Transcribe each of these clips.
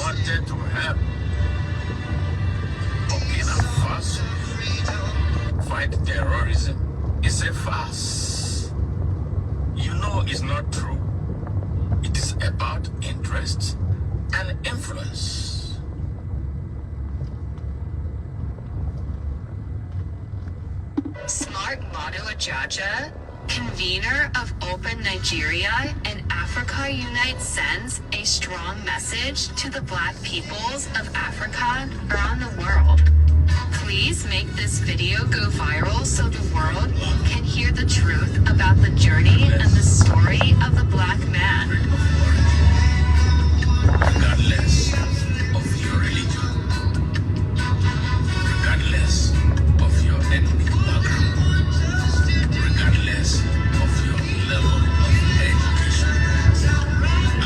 wanted to help Burkina Faso fight terrorism is a farce. You know it's not true. It is about interest and influence. Smart Madu Ajaja, convener of Open Nigeria and Africa Unite, sends a strong message to the Black peoples of Africa around the world. Please make this video go viral so the world can hear the truth about the journey and the story of the Black man. Regardless of your religion, regardless of your ethnic background, regardless of your level of education,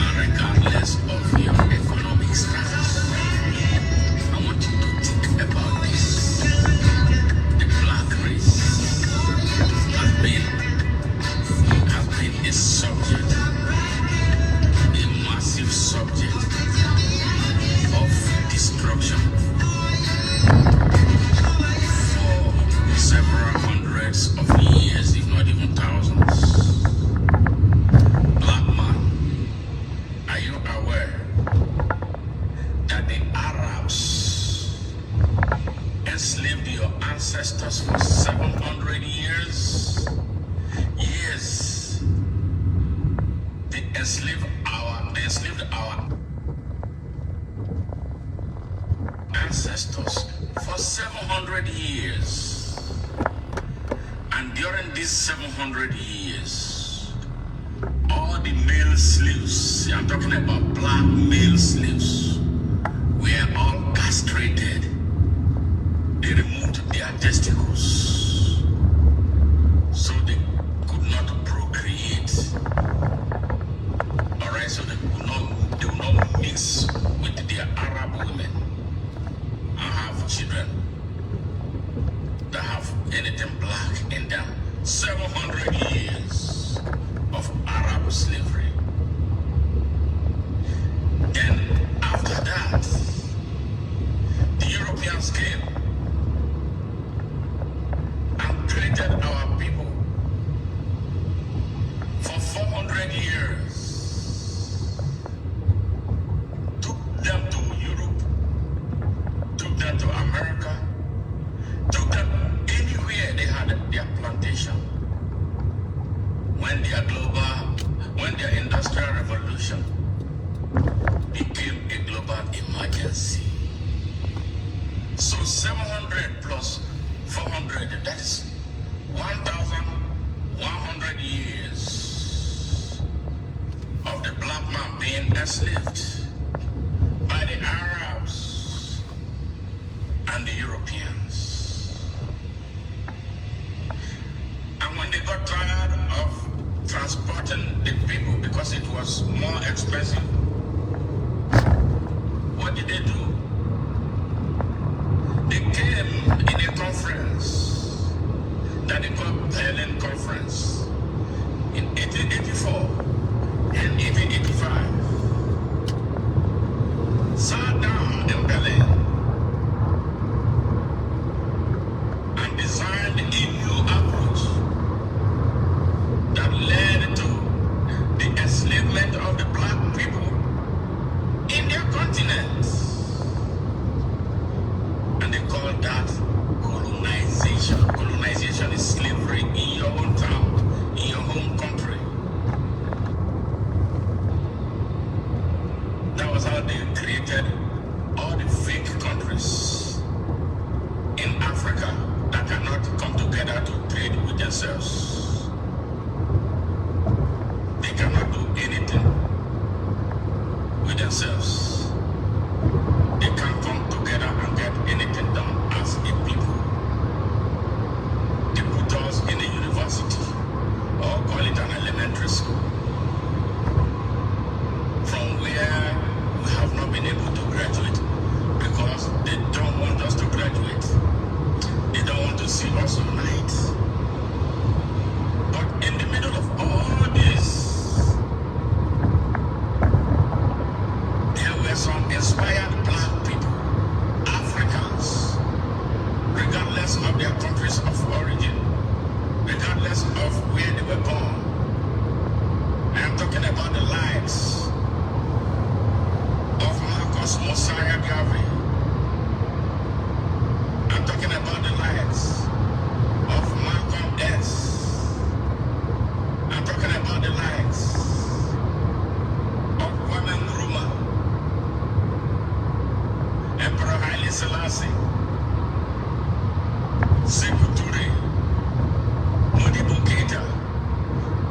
and regardless of your economic status, I want you to think about this. The black race has been a subject, a massive subject of destruction for several hundreds of years, if not even thousands. Black man, are you aware that the Arabs enslaved your ancestors for 700 years? Yes. They enslaved our ancestors for 700 years. And during these 700 years, all the male slaves, I'm talking about black male slaves, were all castrated. They removed their testicles, so they could not procreate. Alright, so they will not mix with their Arab women and have children that have anything black in them. 700 years of Arab slavery. Then after that, the Europeans came and created our people for 400 years. Took them to Europe, took them to America, took them anywhere they had their plantation. When their industrial revolution became a global emergency. So 700 plus 400, that is 1,100 years of the black man being enslaved by the Arabs and the Europeans. And when they got tired of transporting the people because it was more expensive, what did they do? They came in a conference that they called Berlin Conference in 1884 and 1885. Sat down in Berlin and designed a new approach that led to the enslavement of the black people in their continent. And they call that colonization. Colonization is slavery in your own town, in your home country. That was how they created all the fake countries in Africa that cannot come together to trade with themselves. They cannot do anything with themselves. They can't come together and get anything done as a people. They put us in a university, or call it an elementary school, from where we have not been able to graduate because they don't want us to graduate. They don't want to see us unite. But in the middle of all this, there were inspired black people, Africans, regardless of their countries of origin, regardless of where they were born. I am talking about the lives of Marcus Mosiah Garvey. I'm talking about the lives of Malcolm S. I'm talking about the lives of Kwame Nkrumah, Emperor Haile Selassie, Sekou Touré, Modibo Keita,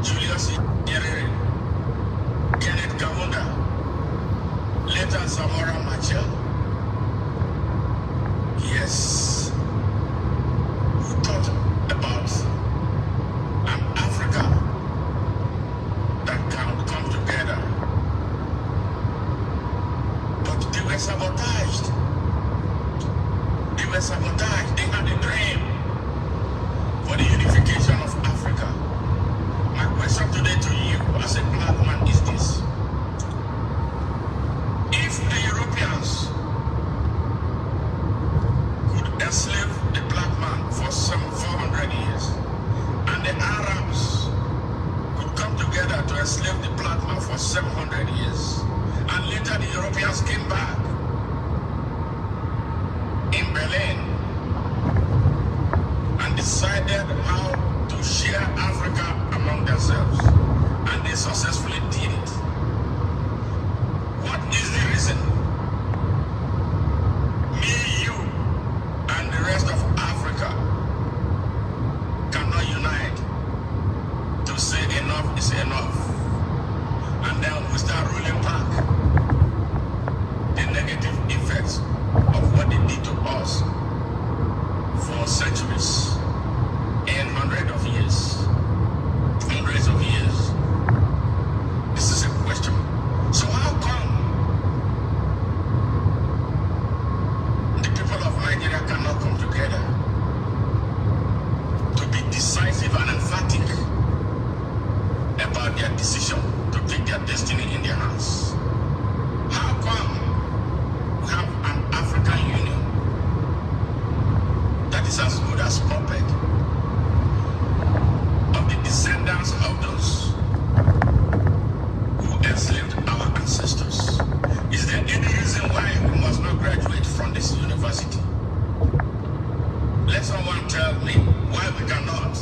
Julius Nyerere, Kenneth Kaunda, later Samora Machel. Yes, who thought about an Africa that can come together? But they were sabotaged. They were sabotaged. They had a dream for the unification of Africa. My question today to you as a black man is this. If the Europeans could enslave the black man for some 400 years, and the Arabs could come together to enslave the black man for 700 years, and later the Europeans came back in Berlin and decided how to share Africa among themselves, and they successfully did it. What is the reason me, you, and the rest of Africa cannot unite to say enough is enough, and then we start rolling back the negative effects of what they did to us for centuries and hundreds of years? This is a question. So how come the people of Nigeria cannot come together to be decisive and emphatic about their decision to take their destiny in their hands? How come we have an African Union that is as good as puppet of the descendants of those who enslaved our ancestors? Is there any reason why we must not graduate from this university? Let someone tell me why we cannot.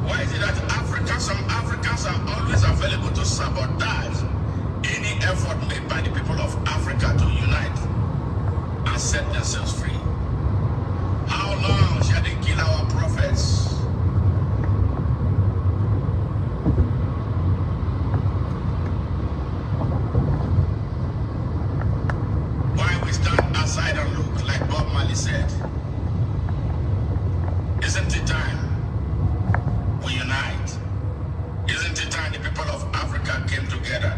Why is it that some Africans are always available to sabotage any effort made by the people of Africa to unite and set themselves free? How long shall they kill our prophets? Why we stand aside and look, like Bob Marley said? Isn't it time we unite? Isn't it time the people of Africa came together?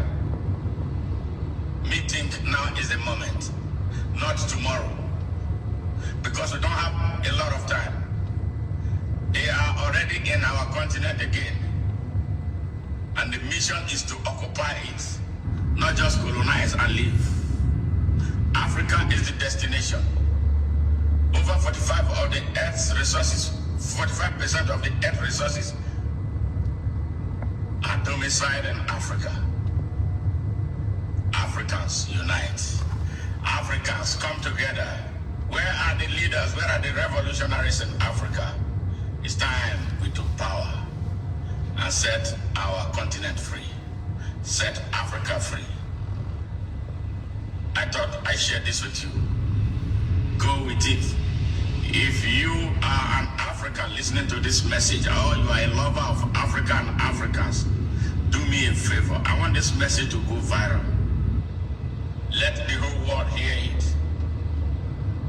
Me think now is the moment, not tomorrow, because we don't have a lot of time. They are already in our continent again, and the mission is to occupy it, not just colonize and leave. Africa is the destination. Over 45% of the Earth's resources are domiciled in Africa. Africans unite. Africans come together. Where are the leaders? Where are the revolutionaries in Africa? It's time we took power and set our continent free. Set Africa free. I thought I shared this with you. Go with it. If you are an African listening to this message, or you are a lover of Africa and Africans, do me a favor. I want this message to go viral. Let the whole world hear it.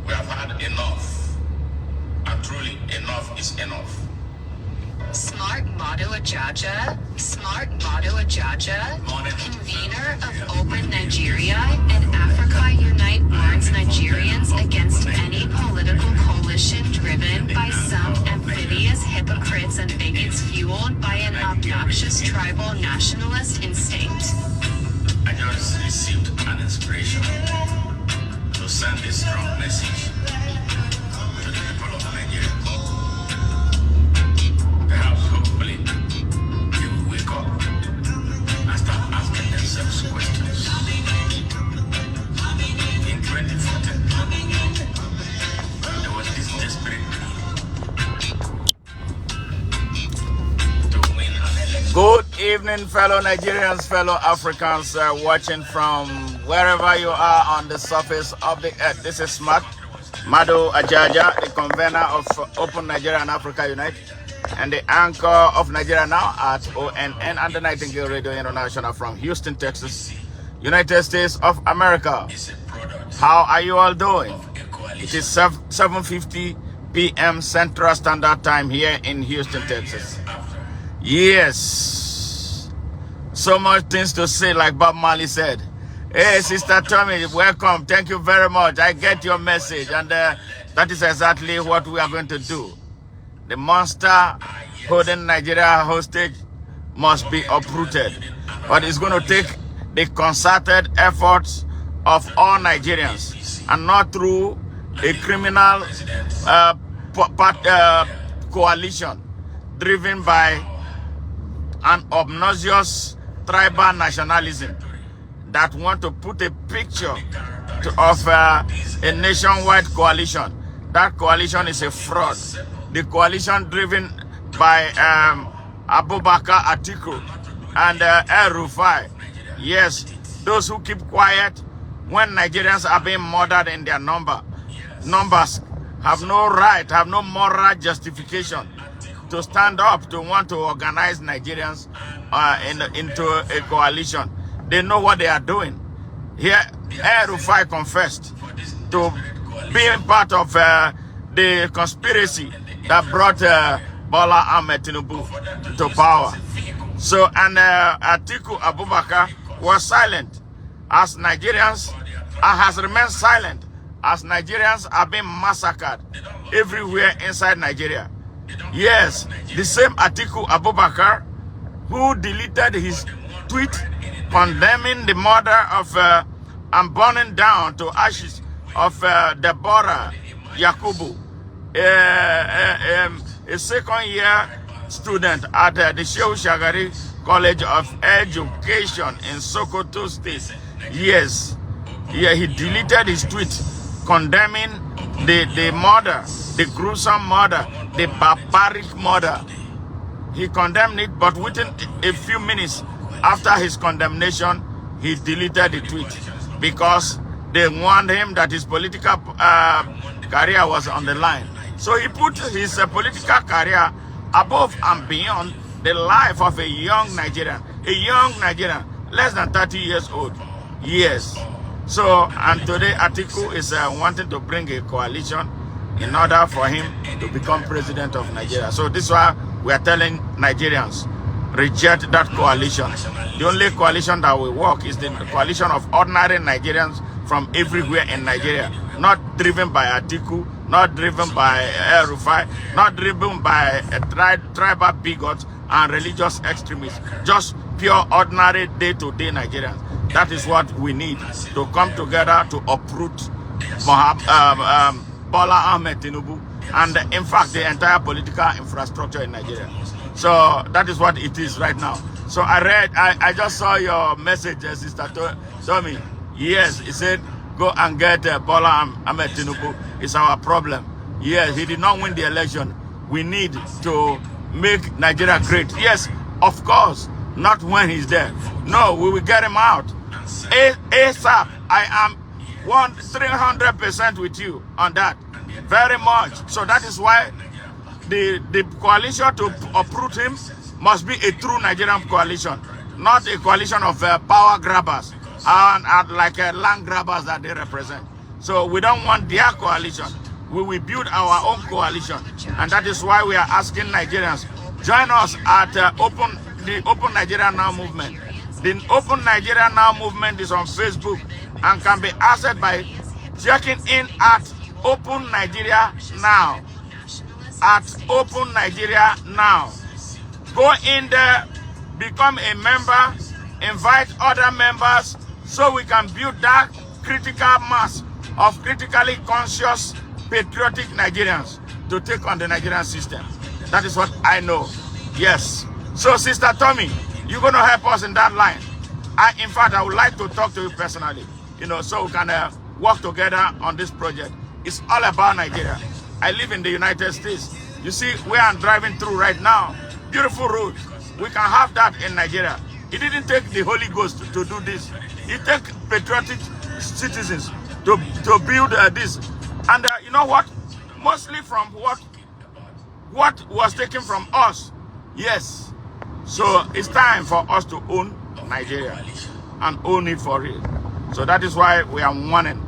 We have had enough. And truly, enough is enough. Smart Motto Ajaja, convener of Open Nigeria and Africa Unite warns Nigerians against any political coalition driven by some amphibious hypocrites and bigots fueled by an obnoxious tribal nationalist instinct. I just received an inspiration. morning, fellow Nigerians, fellow Africans watching from wherever you are on the surface of the earth. This is Mado Ajaja, the convener of Open Nigeria and Africa Unite, and the anchor of Nigeria Now at ONN and the Nightingale Radio International from Houston, Texas, United States of America. How are you all doing? It is 7:50 p.m. Central Standard Time here in Houston, Texas. Yes, so much things to say, like Bob Marley said. Hey, Sister Tommy, welcome. Thank you very much. I get your message, and that is exactly what we are going to do. The monster holding Nigeria hostage must be uprooted, but it's going to take the concerted efforts of all Nigerians, and not through a criminal coalition driven by an obnoxious tribal nationalism that want to put a picture of a nationwide coalition. That coalition is a fraud. The coalition driven by Abubakar Atiku and El Rufai. Yes, those who keep quiet when Nigerians are being murdered in their numbers have no right, have no moral justification to stand up to want to organize Nigerians into a coalition. They know what they are doing. Here, El Rufai confessed to being part of the conspiracy that brought Bola Ahmed Tinubu to power. So, and Atiku Abubakar was silent as Nigerians, and has remained silent as Nigerians are being massacred everywhere inside Nigeria. Yes, the same Atiku Abubakar who deleted his tweet condemning the murder of and burning down to ashes of Deborah Yakubu, a second-year student at the Shehu Shagari College of Education in Sokoto State. Yes, yeah, he deleted his tweet condemning the murder, the gruesome murder, the barbaric murder. He condemned it, but within a few minutes after his condemnation, he deleted the tweet because they warned him that his political career was on the line. So he put his political career above and beyond the life of a young Nigerian, less than 30 years old. Yes. So, and today Atiku is wanting to bring a coalition in order for him to become president of Nigeria. So this is why we are telling Nigerians, reject that coalition. The only coalition that will work is the coalition of ordinary Nigerians from everywhere in Nigeria, not driven by Atiku, not driven by El Rufai, not driven by tribal bigots and religious extremists, just pure ordinary day-to-day Nigerians. That is what we need to come together to uproot Bola Ahmed Tinubu and, in fact, the entire political infrastructure in Nigeria. So that is what it is right now. So I just saw your message, Sister Tommy. Yes, he said, go and get Bola Ahmed Tinubu. It's our problem. Yes, he did not win the election. We need to make Nigeria great. Yes, of course, not when he's there. No, we will get him out. ASAP, I am 300% with you on that. Very much. So that is why the coalition to uproot him must be a true Nigerian coalition, not a coalition of power grabbers and like land grabbers that they represent. So we don't want their coalition. We will build our own coalition, and that is why we are asking Nigerians, join us at the Open Nigeria Now movement. The Open Nigeria Now movement is on Facebook and can be accessed by checking in at Open Nigeria Now. At Open Nigeria Now. Go in there, become a member, invite other members so we can build that critical mass of critically conscious, patriotic Nigerians to take on the Nigerian system. That is what I know. Yes. So, Sister Tommy, you're going to help us in that line. In fact, I would like to talk to you personally, so we can work together on this project. It's all about Nigeria. I live in the United States. You see, where I'm driving through right now, beautiful road. We can have that in Nigeria. It didn't take the Holy Ghost to do this. It took patriotic citizens to build this. And you know what? Mostly from what was taken from us. Yes. So it's time for us to own Nigeria and own it for real. So that is why we are warning.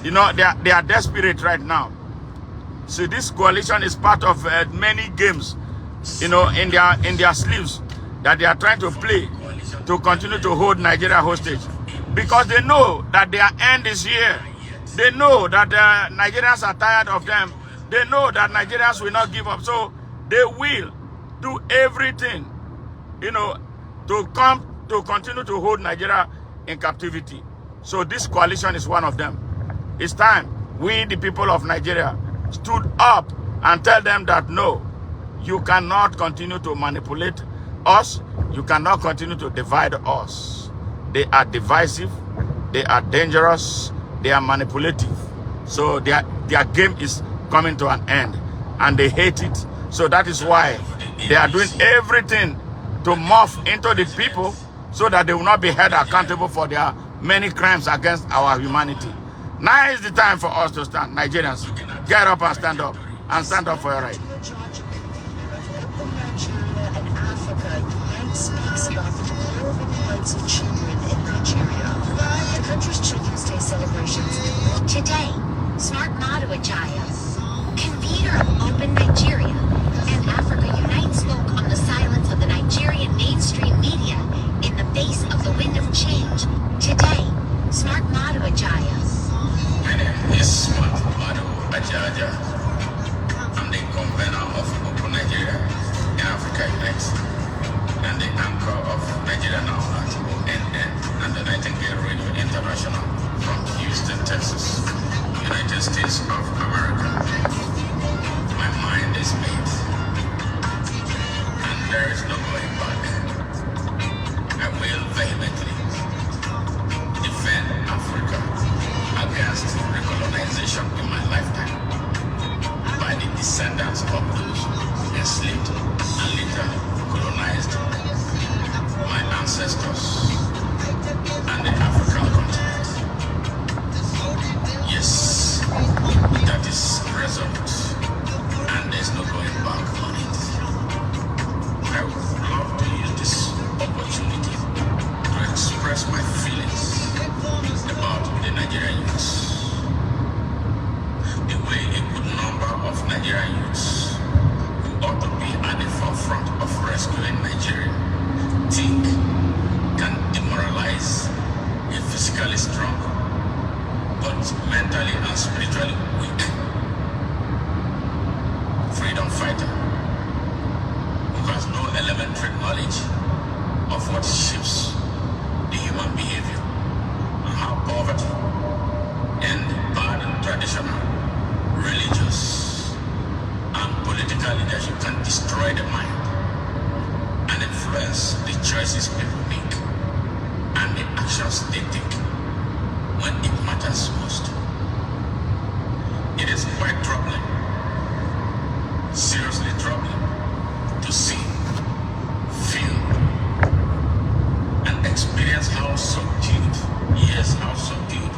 You know, they are desperate right now. So this coalition is part of many games, you know, in their sleeves that they are trying to play to continue to hold Nigeria hostage. Because they know that their end is here. They know that Nigerians are tired of them. They know that Nigerians will not give up. So they will do everything, you know, to continue to hold Nigeria in captivity. So this coalition is one of them. It's time we, the people of Nigeria, stood up and tell them that no, you cannot continue to manipulate us. You cannot continue to divide us. They are divisive. They are dangerous. They are manipulative. So their game is coming to an end. And they hate it. So that is why they are doing everything to morph into the people so that they will not be held accountable for their many crimes against our humanity. Now is the time for us to stand. Nigerians, get up and stand up. And stand up for your right. Speaks about the deplorable plights of children in Nigeria. The country's Children's Day celebrations Today, Smart Madu Ajaya, convener of Open Nigeria and Africa Unite, spoke on the silence of the Nigerian mainstream media in the face of the wind of change. Today, Smart Madu Ajaya. My name is Smart Madu Ajaya. I'm the convener of Open Nigeria and Africa Unite, and the anchor of Nigeria Now at ONN and the Nightingale Radio International from Houston, Texas, United States of America. My mind is made, and there is no going back. I will vehemently defend Africa against recolonization in my lifetime by the descendants of those enslaved and later colonized my ancestors and the African continent. Yes, that is resolved, and there's no going back on it. I would love to use this opportunity to express my feelings about the Nigerian youths. The way a good number of Nigerian youths who ought to be at the forefront of rescuing Nigeria think can demoralize a physically strong but mentally and spiritually weak freedom fighter who has no elementary knowledge of what shapes the human behavior and how poverty and bad and traditional, religious and political leadership can destroy the mind and influence the choices people make and the actions they take when it matters most. It is quite troubling, seriously troubling, to see, feel, and experience how subdued, yes, how subdued,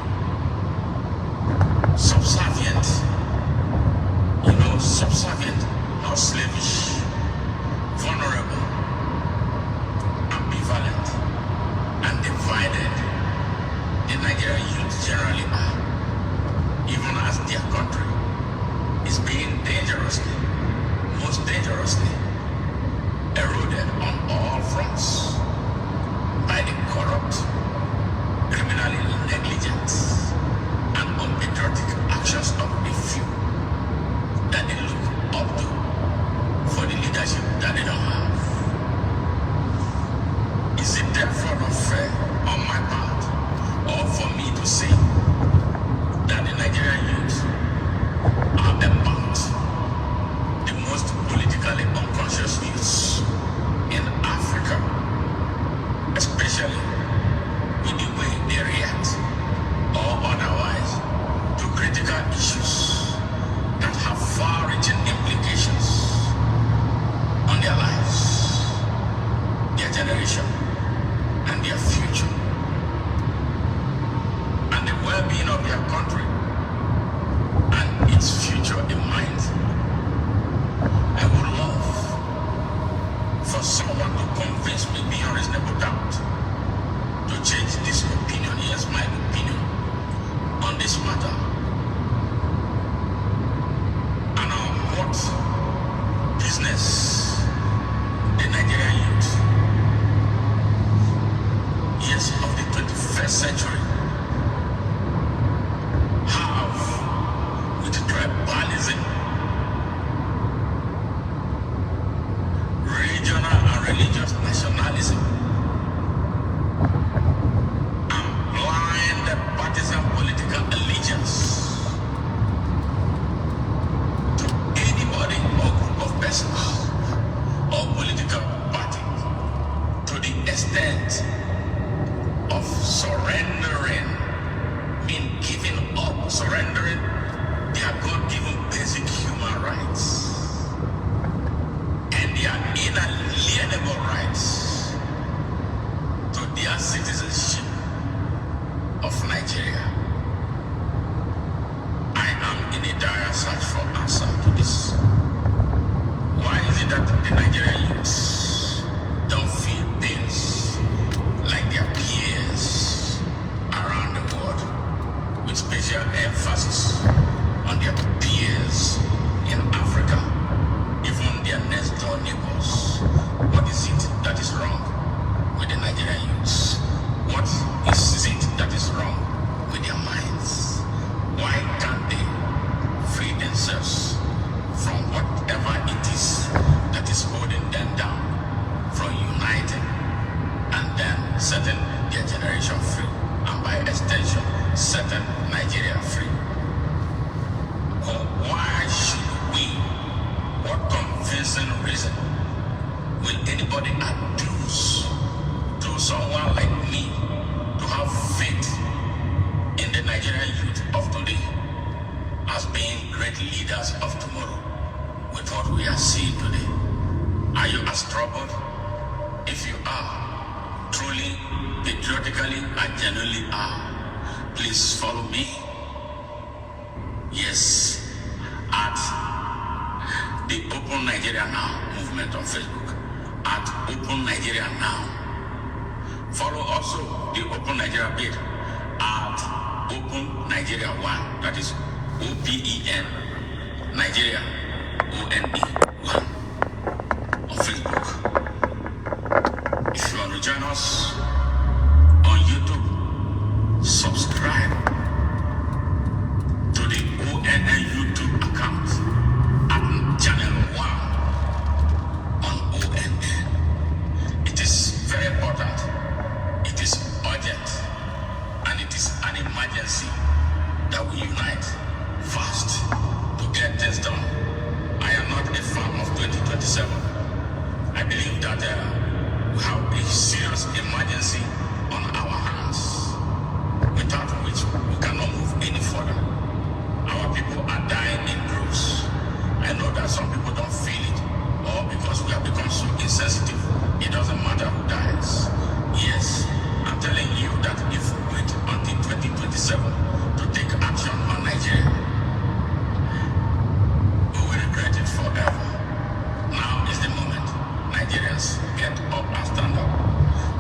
subservient, subservient, how slavish, vulnerable, ambivalent, and divided the Nigerian youth generally are, even as their country is being dangerously, most dangerously, eroded on all fronts by the corrupt, criminally negligent, and unpatriotic actions of the few that they look up to for the leadership that they don't have. Is it therefore not fair on my part, or for me to say that the Nigerian youth are about the most politically unconscious youths in Africa, especially with the way they react or otherwise to critical issues that have far-reaching implications on their lives? century have with tribalism, regional and religious nationalism, and blind partisan political allegiance to anybody or group of persons or political party, to the extent of surrendering, mean giving up, surrendering their God-given basic human rights and their inalienable rights to their citizenship of Nigeria. I am in a dire search for answer to this. Why is it that the Nigerian youths don't feel pains like their peers around the world, with special emphasis on their peers in Africa, even their next door neighbors? What is it that is wrong with the Nigerian youths? What is it that is wrong with their minds? Why can't they free themselves from whatever it is that is holding them down from uniting and then setting their generation free, and by extension setting Nigeria free? Why should we? What convincing reason will anybody adduce to someone like me to have faith in the Nigerian youth of today as being great leaders of tomorrow with what we are seeing today? Are you as troubled? If you are, truly, patriotically, and genuinely are, please follow me. Yes, at the Open Nigeria Now movement on Facebook, at Open Nigeria Now. Follow also the Open Nigeria page at Open Nigeria 1, that is OPEN Nigeria ONE 1 on Facebook. If you want to join us on YouTube, subscribe to the ONN YouTube account at channel 1 on ONN. It is very important, it is urgent, and it is an emergency that we unite fast to get this done. I am not a fan of 2027. I believe that we have a serious emergency on our hands, without which we cannot move any further. Our people are dying in droves. I know that some people don't feel it, or because we have become so insensitive, it doesn't matter who dies. Yes, I'm telling you that if we wait until 2027 to take action on Nigeria, we will regret it forever. Now is the moment. Nigerians, get up and stand up.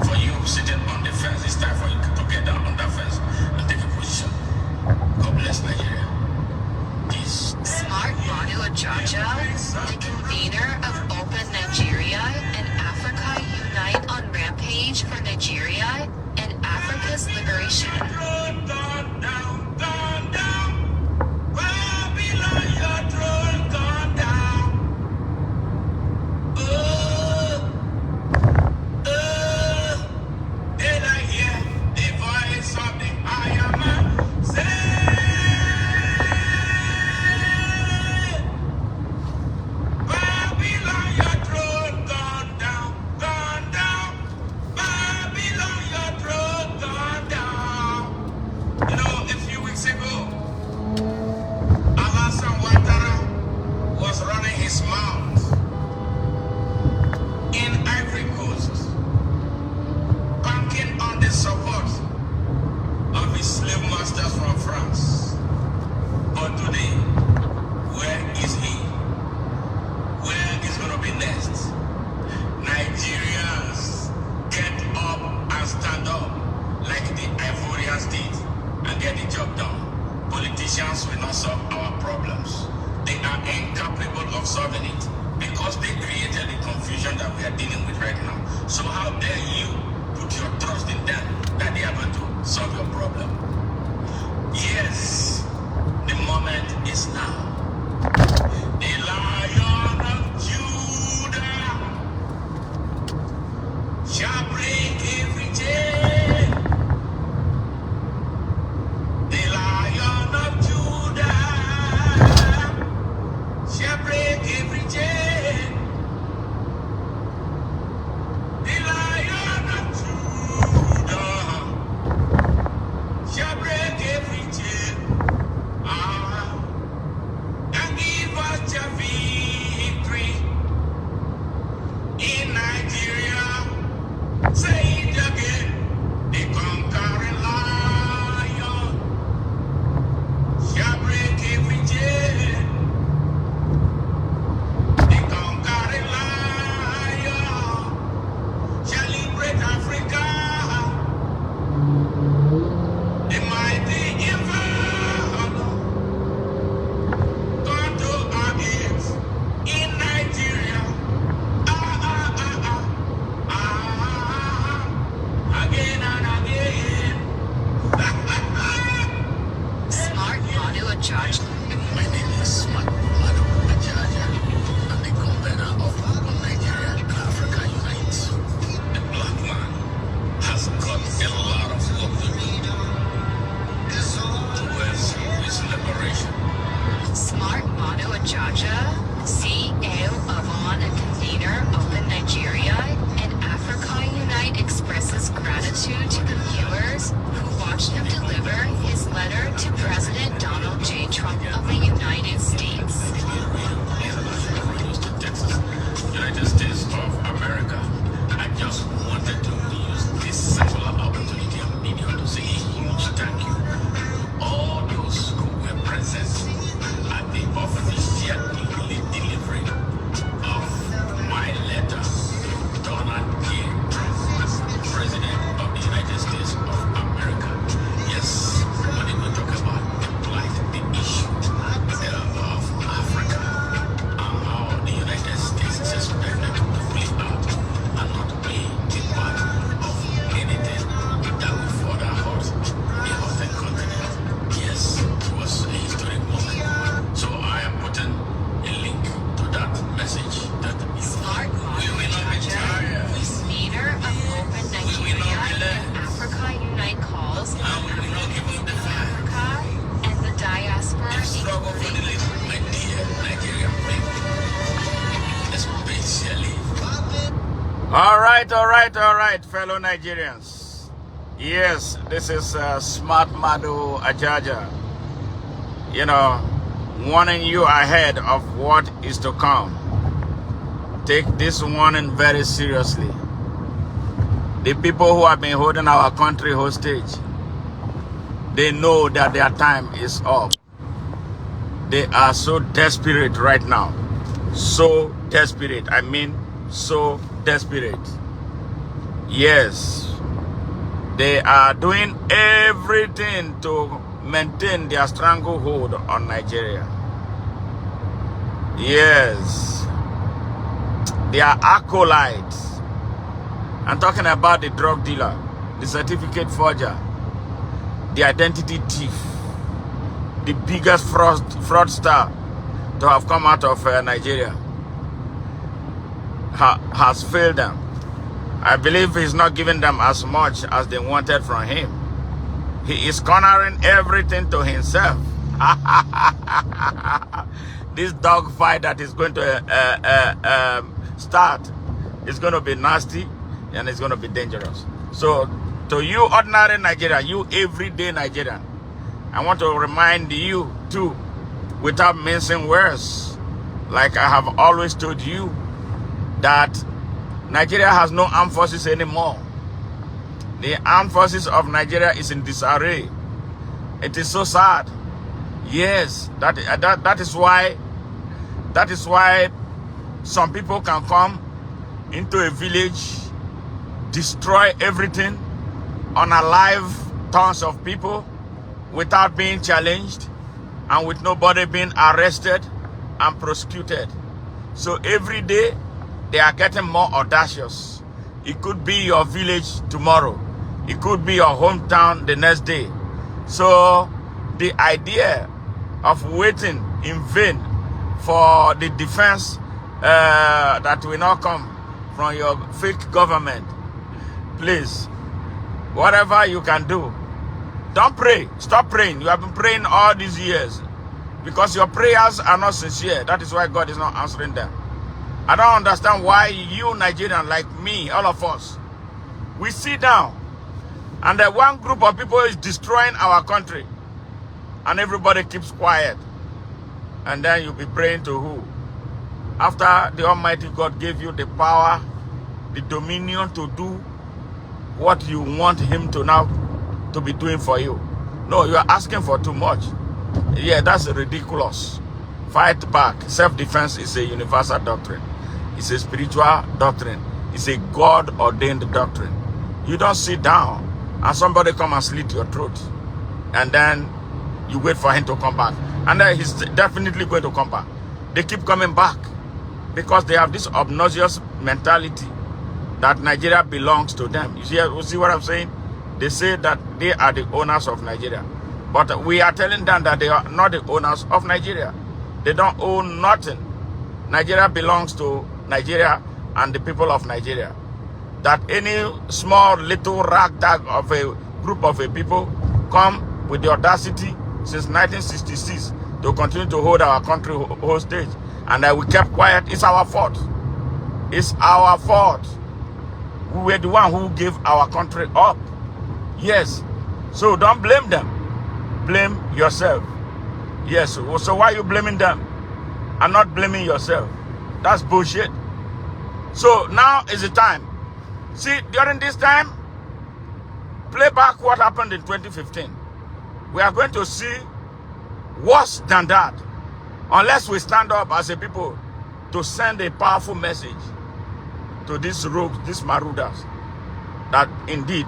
For you sitting on the fence, it's time for you to get down on that fence and take a position. God bless Nigeria. Peace. Smart Manu Ajaja, the convener of Open Nigeria and Africa Unite on Rampage for Nigeria and Africa's liberation. Politicians will not solve our problems. They are incapable of solving it because they created the confusion that we are dealing with right now. So how dare you put your trust in them that they are going to solve letter to President Donald J. Trump of the United States. United States of America. I just wanted to use this singular opportunity and medium to say a huge thank you to all those who were present at the official delivery of my letter to Donald J. Trump, President of the United States of America. Yes, when we talk about the plight, the issue of Africa, and how the United States is expected to flip out and not be a part of anything that will further hurt the hurting continent. Yes, it was a historic moment. So I am putting a link to that message that Smart we will not be tired. Leader of Open Nigeria and Africa Unite calls And we will not give up the fight. Africa and the diaspora, The struggle for the little, my dear Nigerian people, especially. All right, fellow Nigerians. Yes, this is Smart Madu Ajaja. You know, warning you ahead of what is to come. Take this warning very seriously. The people who have been holding our country hostage, they know that their time is up. They are so desperate right now. So desperate. I mean, so desperate. Yes. They are doing everything to maintain their stranglehold on Nigeria. Yes. They are acolytes. I'm talking about the drug dealer, the certificate forger, the identity thief, the biggest fraudster to have come out of Nigeria, has failed them. I believe he's not giving them as much as they wanted from him. He is cornering everything to himself. This dogfight that is going to start is going to be nasty and it's going to be dangerous. So, to you ordinary Nigerian, you everyday Nigerian, I want to remind you too, without mincing words, like I have always told you, that Nigeria has no armed forces anymore. The armed forces of Nigeria is in disarray. It is so sad. Yes, that is why some people can come into a village, destroy everything, unalive tons of people without being challenged and with nobody being arrested and prosecuted. So every day they are getting more audacious. It could be your village tomorrow. It could be your hometown the next day. So the idea of waiting in vain for the defense that will not come from your fake government, please, whatever you can do, don't pray. Stop praying. You have been praying all these years because your prayers are not sincere. That is why God is not answering them. I don't understand why you Nigerians like me, all of us, we sit down and the one group of people is destroying our country and everybody keeps quiet. And then you'll be praying to who? After the Almighty God gave you the power, the dominion to do what you want him to now to be doing for you. No, you are asking for too much. Yeah, that's ridiculous. Fight back. Self-defense is a universal doctrine. It's a spiritual doctrine. It's a God-ordained doctrine. You don't sit down and somebody come and slit your throat and then you wait for him to come back. And then he's definitely going to come back. They keep coming back because they have this obnoxious mentality that Nigeria belongs to them. You see what I'm saying? They say that they are the owners of Nigeria. But we are telling them that they are not the owners of Nigeria. They don't own nothing. Nigeria belongs to Nigeria and the people of Nigeria. That any small little ragtag of a group of a people come with the audacity since 1966 to continue to hold our country hostage, and that we kept quiet, it's our fault. It's our fault. We were the one who gave our country up. Yes. So don't blame them. blame yourself. Yes, so why are you blaming them and not blaming yourself? That's bullshit. So now is the time. See, during this time, play back what happened in 2015. We are going to see worse than that, unless we stand up as a people to send a powerful message to these rogues, these marauders, that indeed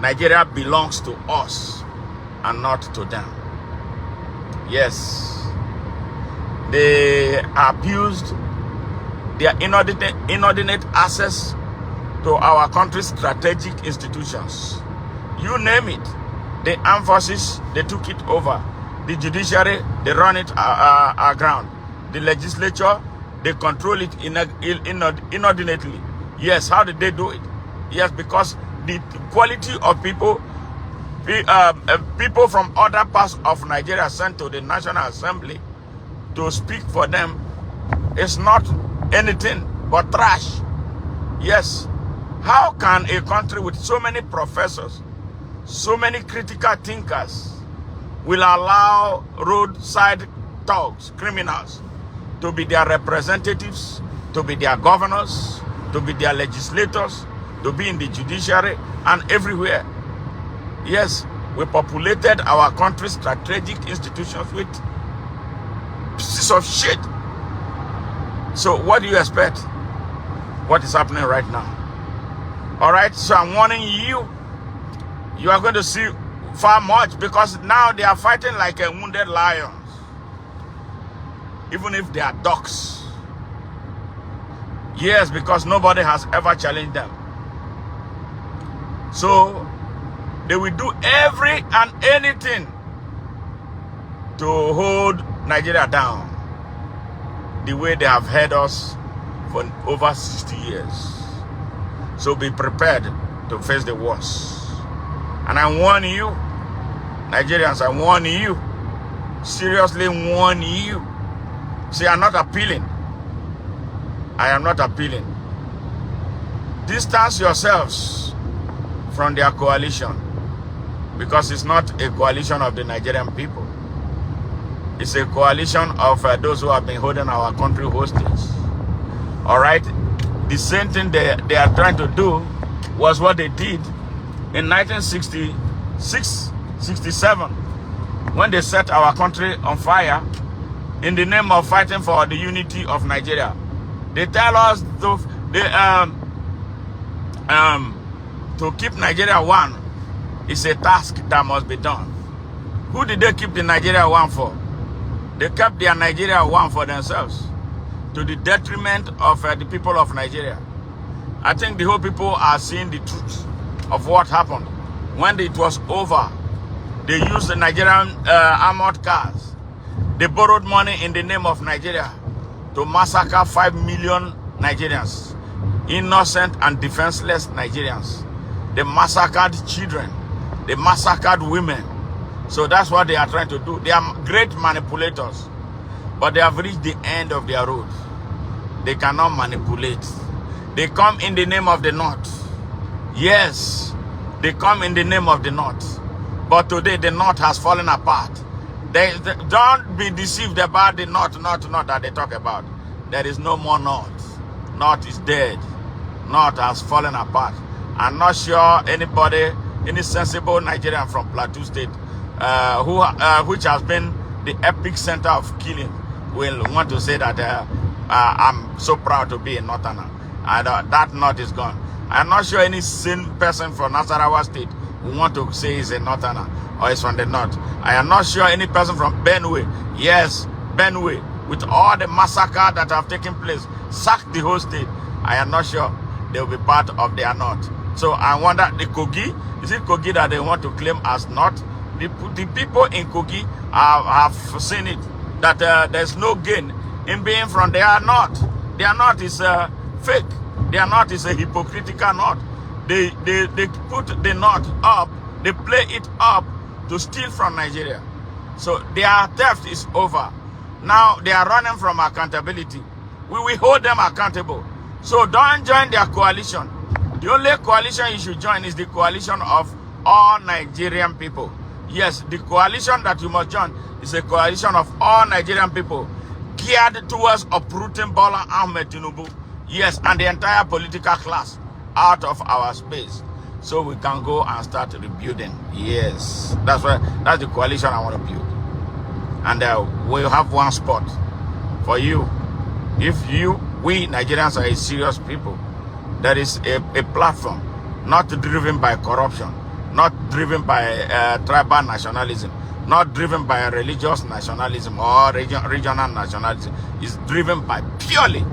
Nigeria belongs to us and not to them. Yes, they abused their inordinate access to our country's strategic institutions. You name it. The armed forces, they took it over. The judiciary, they run it aground. The legislature, they control it inordinately. Yes, how did they do it? Yes, because the quality of people from other parts of Nigeria sent to the National Assembly to speak for them is not anything but trash. Yes. How can a country with so many professors, so many critical thinkers, will allow roadside thugs, criminals, to be their representatives, to be their governors, to be their legislators, to be in the judiciary and everywhere? Yes, we populated our country's strategic institutions with pieces of shit. So what do you expect? What is happening right now? All right, so I'm warning you, you are going to see far much, because now they are fighting like a wounded lions, even if they are dogs. Yes, because nobody has ever challenged them. So they will do every and anything to hold Nigeria down the way they have held us for over 60 years. So be prepared to face the worst. And I warn you, Nigerians, I warn you, seriously warn you. See, I'm not appealing. I am not appealing. Distance yourselves from their coalition, because it's not a coalition of the Nigerian people. It's a coalition of those who have been holding our country hostage. All right? The same thing they are trying to do was what they did in 1966, 67, when they set our country on fire in the name of fighting for the unity of Nigeria. They tell us to keep Nigeria one is a task that must be done. Who did they keep the Nigeria one for? They kept their Nigeria one for themselves, to the detriment of the people of Nigeria. I think the whole people are seeing the truth of what happened. When it was over, they used the Nigerian armored cars. They borrowed money in the name of Nigeria to massacre 5 million Nigerians, innocent and defenseless Nigerians. They massacred children. They massacred women. So that's what they are trying to do. They are great manipulators, but they have reached the end of their road. They cannot manipulate. They come in the name of the North. Yes, they come in the name of the North. But today the North has fallen apart. Don't be deceived about the North that they talk about. There is no more North. North is dead. North has fallen apart. I'm not sure anybody, any sensible Nigerian from Plateau State, which has been the epic center of killing, will want to say that I'm so proud to be a Northerner. That North is gone. I'm not sure any sane person from Nasarawa State who want to say he's a Northerner or is from the North. I am not sure any person from Benue, yes, Benue, with all the massacre that have taken place, sacked the whole state. I am not sure they will be part of their North. So I wonder, the Kogi, is it Kogi that they want to claim as North? The people in Kogi have seen it, that there's no gain in being from their North. Their North is fake. Their North is a hypocritical North. They put the North up, they play it up to steal from Nigeria. So their theft is over. Now they are running from accountability. We will hold them accountable. So don't join their coalition. The only coalition you should join is the coalition of all Nigerian people. Yes, the coalition that you must join is a coalition of all Nigerian people geared towards uprooting Bola Ahmed Tinubu. Yes, and the entire political class out of our space, so we can go and start rebuilding. Yes, that's the coalition I want to build. And we'll have one spot for you. If we Nigerians are a serious people, there is a platform not driven by corruption, not driven by tribal nationalism, not driven by religious nationalism or regional nationalism. It's driven by purely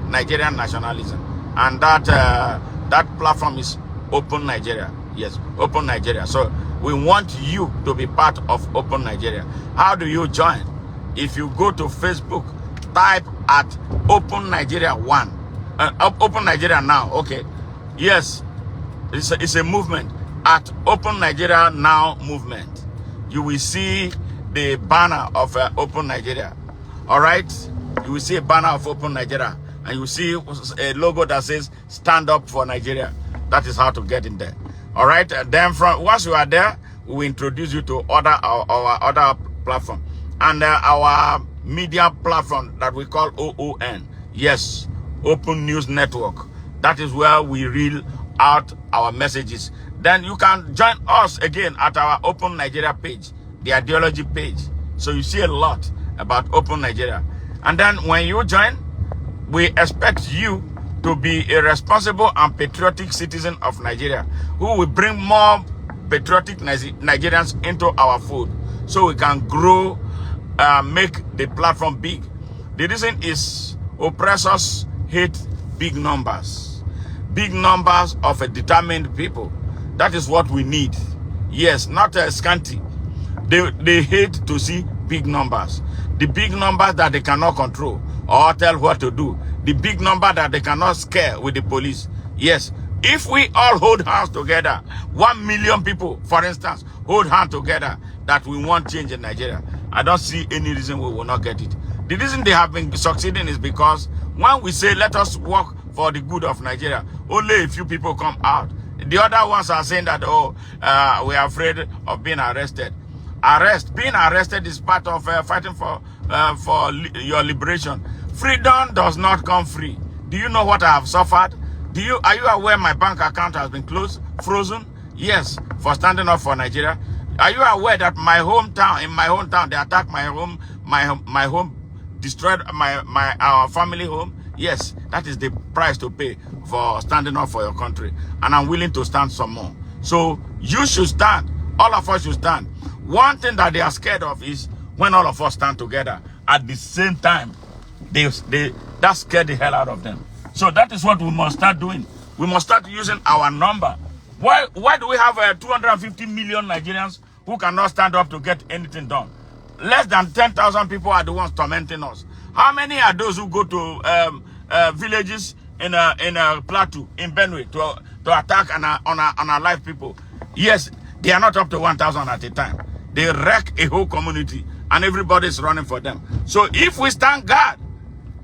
Nigerian nationalism. And that platform is Open Nigeria. Yes, Open Nigeria. So we want you to be part of Open Nigeria. How do you join? If you go to Facebook, type at Open Nigeria 1. Open Nigeria Now. Okay. Yes, it's a movement. At Open Nigeria Now movement, you will see the banner of Open Nigeria. All right? You will see a banner of Open Nigeria. And you will see a logo that says Stand Up for Nigeria. That is how to get in there. All right? And then once you are there, we will introduce you to our other platform. And our media platform that we call OON. Yes, Open News Network. That is where we reel out our messages. Then you can join us again at our Open Nigeria page, the ideology page. So you see a lot about Open Nigeria. And then when you join, we expect you to be a responsible and patriotic citizen of Nigeria who will bring more patriotic Nigerians into our fold so we can grow, make the platform big. The reason is oppressors hate big numbers. Big numbers of a determined people. That is what we need. Yes, not scanty. They hate to see big numbers. The big numbers that they cannot control or tell what to do. The big number that they cannot scare with the police. Yes, if we all hold hands together, 1 million people, for instance, hold hands together that we want change in Nigeria, I don't see any reason we will not get it. The reason they have been succeeding is because when we say let us work for the good of Nigeria, only a few people come out. The other ones are saying that, oh, we are afraid of being arrested. Being arrested is part of fighting for your liberation. Freedom does not come free. Do you know what I have suffered? Are you aware my bank account has been frozen? Yes, for standing up for Nigeria. Are you aware that in my hometown, they attacked my home, destroyed our family home? Yes, that is the price to pay for standing up for your country. And I'm willing to stand some more. So you should stand. All of us should stand. One thing that they are scared of is when all of us stand together at the same time, that scared the hell out of them. So that is what we must start doing. We must start using our number. Why do we have 250 million Nigerians who cannot stand up to get anything done? Less than 10,000 people are the ones tormenting us. How many are those who go to villages in a plateau in Benue to attack on our live people? Yes, they are not up to 1,000 at a time. They wreck a whole community and everybody is running for them. So if we stand guard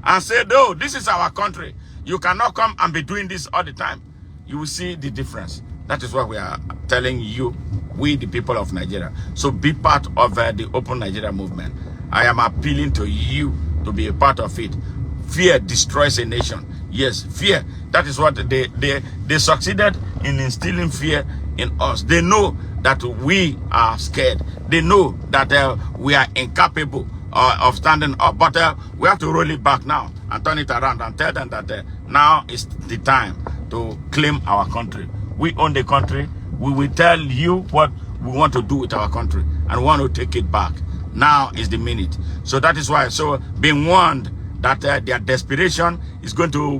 and say, no, this is our country, you cannot come and be doing this all the time, you will see the difference. That is what we are telling you, we the people of Nigeria. So be part of the Open Nigeria movement. I am appealing to you to be a part of it. Fear destroys a nation. Yes, fear. That is what they succeeded in instilling fear in us. They know that we are scared. They know that we are incapable of standing up. But we have to roll it back now and turn it around and tell them that now is the time to claim our country. We own the country. We will tell you what we want to do with our country and want to take it back. Now is the minute. So that is why. So being warned that their desperation is going to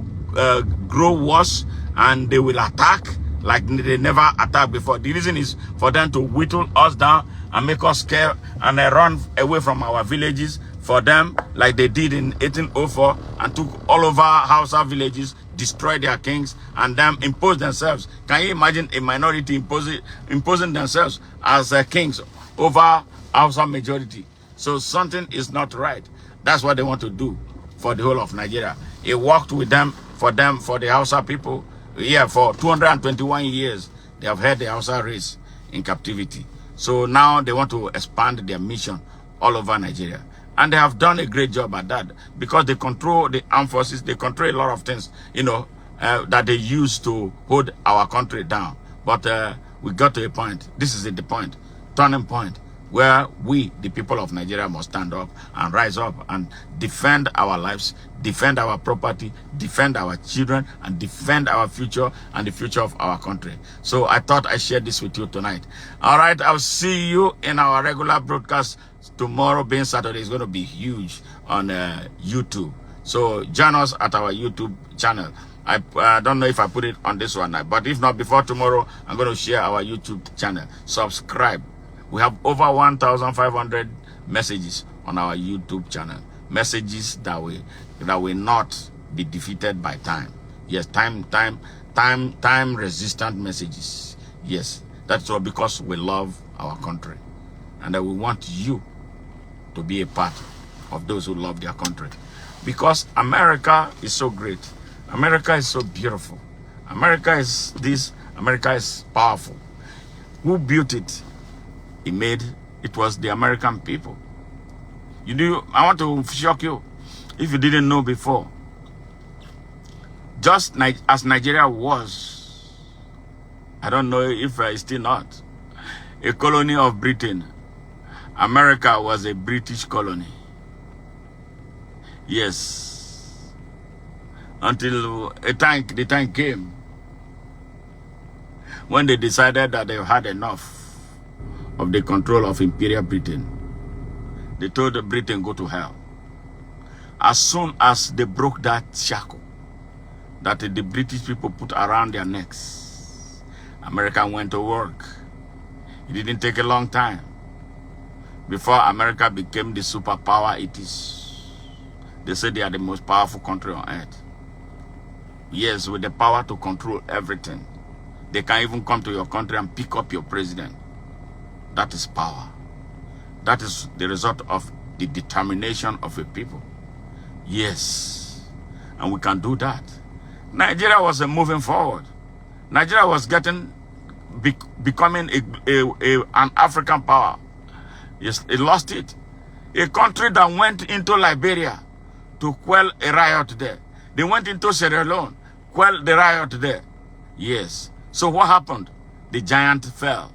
grow worse and they will attack like they never attacked before. The reason is for them to whittle us down and make us scared and run away from our villages for them like they did in 1804 and took all over Hausa villages, destroyed their kings and then imposed themselves. Can you imagine a minority imposing themselves as kings over Hausa majority? So something is not right. That's what they want to do for the whole of Nigeria. It worked with them, for the Hausa people. Yeah, for 221 years, they have held the Hausa race in captivity. So now they want to expand their mission all over Nigeria. And they have done a great job at that because they control the armed forces, they control a lot of things, you know, that they use to hold our country down. But we got to a point, this is the point, turning point, where we, the people of Nigeria, must stand up and rise up and defend our lives, defend our property, defend our children, and defend our future and the future of our country. So I thought I shared this with you tonight. All right, I'll see you in our regular broadcast tomorrow, being Saturday. Is going to be huge on YouTube. So join us at our YouTube channel. I don't know if I put it on this one, but if not, before tomorrow, I'm going to share our YouTube channel. Subscribe. We have over 1,500 messages on our YouTube channel. Messages that will not be defeated by time. Yes, time resistant messages. Yes, that's all because we love our country. And that we want you to be a part of those who love their country. Because America is so great. America is so beautiful. America is this. America is powerful. Who built it? It was the American people. I want to shock you if you didn't know before. Just as Nigeria was, I don't know if it's still not, a colony of Britain. America was a British colony. Yes. Until the time came when they decided that they had enough of the control of Imperial Britain. They told Britain, go to hell. As soon as they broke that shackle that the British people put around their necks, America went to work. It didn't take a long time before America became the superpower it is. They say they are the most powerful country on earth. Yes, with the power to control everything. They can even come to your country and pick up your president. That is power. That is the result of the determination of a people. Yes, and we can do that. Nigeria was moving forward. Nigeria was becoming an African power. Yes, it lost it. A country that went into Liberia to quell a riot there. They went into Sierra Leone, quell the riot there. Yes. So what happened? The giant fell.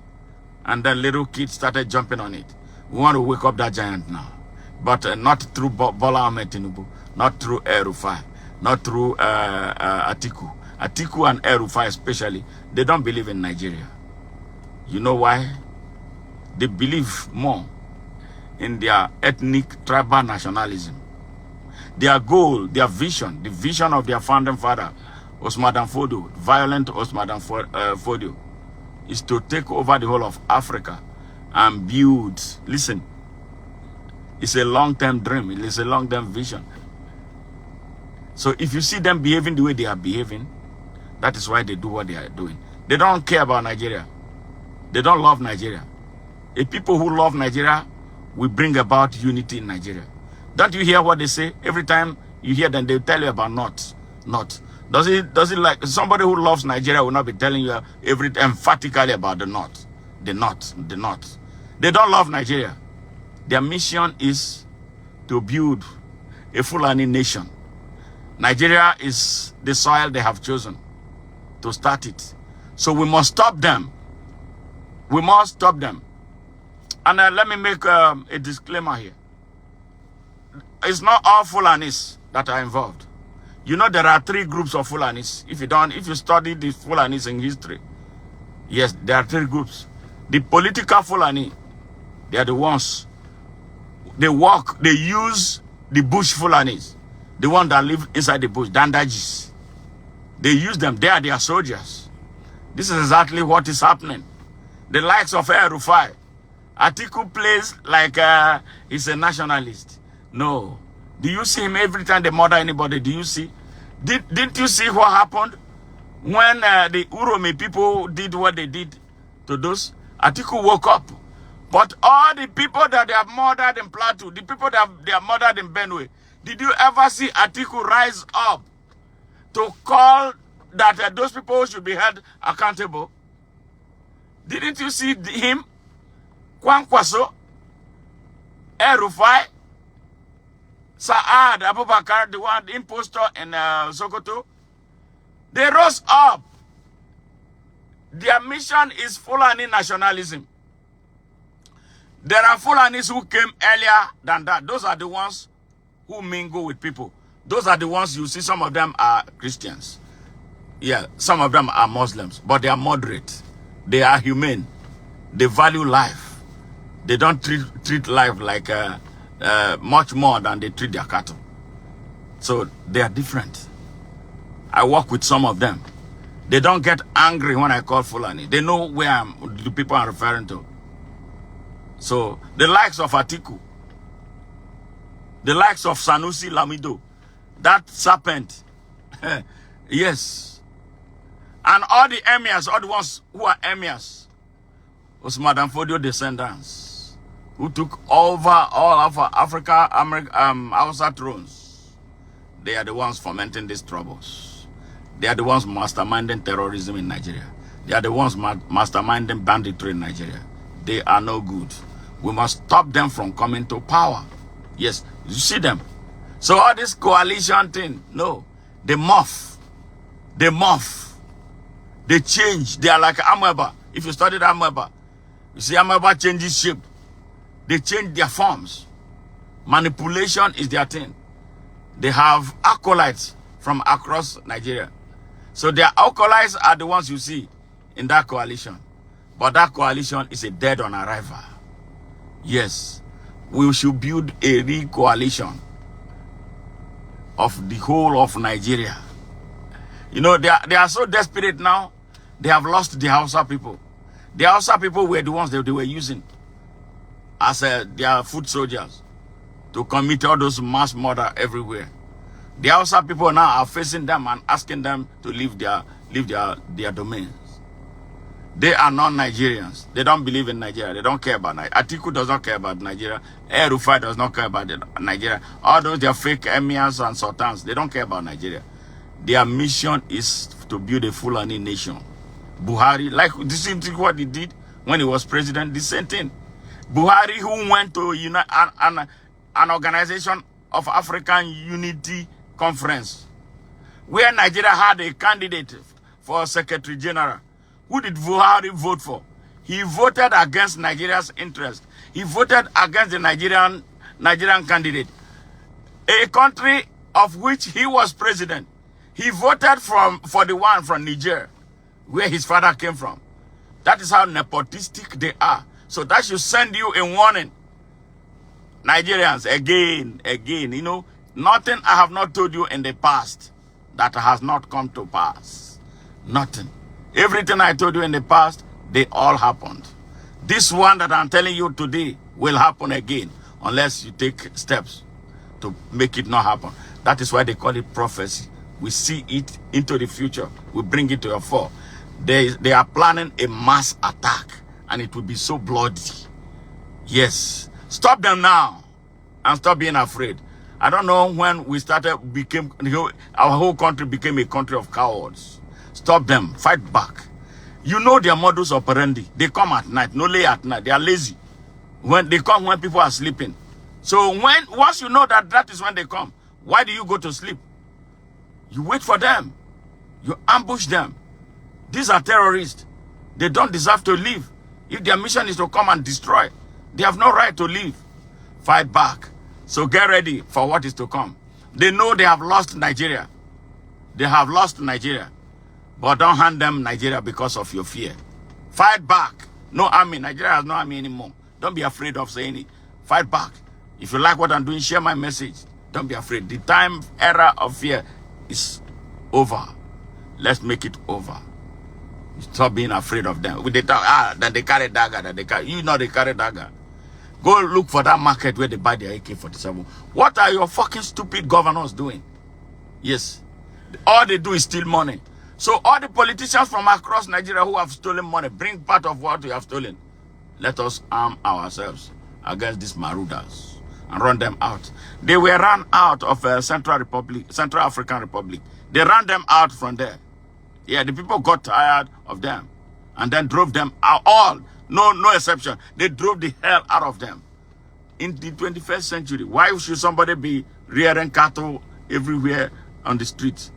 And then little kids started jumping on it. We want to wake up that giant now. But not through Bola Ahmed Tinubu, not through Rufai, not through Atiku. Atiku and Rufai especially, they don't believe in Nigeria. You know why? They believe more in their ethnic, tribal nationalism. Their goal, their vision, the vision of their founding father, Osman Dan Fodio, violent Osman Dan Fodio, is to take over the whole of Africa and build. Listen, it's a long-term dream. It is a long-term vision. So if you see them behaving the way they are behaving, that is why they do what they are doing. They don't care about Nigeria. They don't love Nigeria. A people who love Nigeria will bring about unity in Nigeria. Don't you hear what they say? Every time you hear them, they tell you about not. Does it like somebody who loves Nigeria will not be telling you emphatically about the not. The not. They don't love Nigeria. Their mission is to build a Fulani nation. Nigeria is the soil they have chosen to start it. So we must stop them. We must stop them. And let me make a disclaimer here. It's not all Fulanis that are involved. You know there are 3 groups of Fulanis. If you study the Fulanis in history, yes, there are 3 groups. The political Fulani, they are the ones. They use the bush Fulanis, the one that live inside the bush, Dandajis. They use them. They are their soldiers. This is exactly what is happening. The likes of Rufai. Atiku plays like he's a nationalist. No. Do you see him every time they murder anybody? Do you see? Didn't you see what happened when the Uromi people did what they did to those? Atiku woke up. But all the people that they have murdered in Plateau, the people that they have murdered in Benue, did you ever see Atiku rise up to call that those people should be held accountable? Didn't you see him? Kwankwaso, Erufai, Saad Abubakar, the one impostor in Sokoto, they rose up. Their mission is Fulani nationalism. There are Fulanis who came earlier than that. Those are the ones who mingle with people. Those are the ones you see, some of them are Christians. Yeah, some of them are Muslims, but they are moderate. They are humane. They value life. They don't treat life like much more than they treat their cattle. So they are different. I work with some of them. They don't get angry when I call Fulani. They know where the people I'm referring to. So the likes of Atiku, the likes of Sanusi Lamido, that serpent, yes. And all the emirs, all the ones who are emirs, was Madam Fodio descendants, who took over all of Africa, Hausa thrones. They are the ones fomenting these troubles. They are the ones masterminding terrorism in Nigeria. They are the ones masterminding banditry in Nigeria. They are no good. We must stop them from coming to power. Yes, you see them. So all this coalition thing, no. They morph. They morph. They change. They are like Ameba. If you studied Ameba, you see Ameba changes shape. They change their forms. Manipulation is their thing. They have acolytes from across Nigeria. So their acolytes are the ones you see in that coalition. But that coalition is a dead on arrival. Yes, we should build a real coalition of the whole of Nigeria. You know, they are so desperate now, they have lost the Hausa people. The Hausa people were the ones that they were using as their foot soldiers to commit all those mass murder everywhere. The Hausa people now are facing them and asking them to leave their domains. They are non-Nigerians. They don't believe in Nigeria. They don't care about Nigeria. Atiku does not care about Nigeria. Rufai does not care about Nigeria. All those, they are fake emirs and sultans. They don't care about Nigeria. Their mission is to build a Fulani nation. Buhari, like the same thing what he did when he was president, the same thing. Buhari, who went to an organization of African Unity Conference, where Nigeria had a candidate for Secretary General. Who did Buhari vote for? He voted against Nigeria's interest. He voted against the Nigerian candidate. A country of which he was president. He voted for the one from Niger, where his father came from. That is how nepotistic they are. So that should send you a warning. Nigerians, again, you know, nothing I have not told you in the past that has not come to pass. Nothing. Everything I told you in the past, they all happened. This one that I'm telling you today will happen again unless you take steps to make it not happen. That is why they call it prophecy. We see it into the future. We bring it to a fore. They are planning a mass attack and it will be so bloody. Yes. Stop them now and stop being afraid. I don't know when we started, our whole country became a country of cowards. Stop them. Fight back. You know their modus operandi. They come at night. No lay at night. They are lazy. When they come when people are sleeping. So once you know that is when they come, why do you go to sleep? You wait for them. You ambush them. These are terrorists. They don't deserve to live. If their mission is to come and destroy, they have no right to live. Fight back. So get ready for what is to come. They know they have lost Nigeria. They have lost Nigeria. But don't hand them Nigeria because of your fear. Fight back. No army. Nigeria has no army anymore. Don't be afraid of saying it. Fight back. If you like what I'm doing, share my message. Don't be afraid. The era of fear is over. Let's make it over. Stop being afraid of them. They talk, that they carry dagger, you know they carry dagger. Go look for that market where they buy their AK-47. What are your fucking stupid governors doing? Yes. All they do is steal money. So all the politicians from across Nigeria who have stolen money, bring part of what we have stolen. Let us arm ourselves against these marauders and run them out. They were run out of Central African Republic. They ran them out from there. Yeah, the people got tired of them and then drove them out all. no exception. They drove the hell out of them. In the 21st century, why should somebody be rearing cattle everywhere on the streets?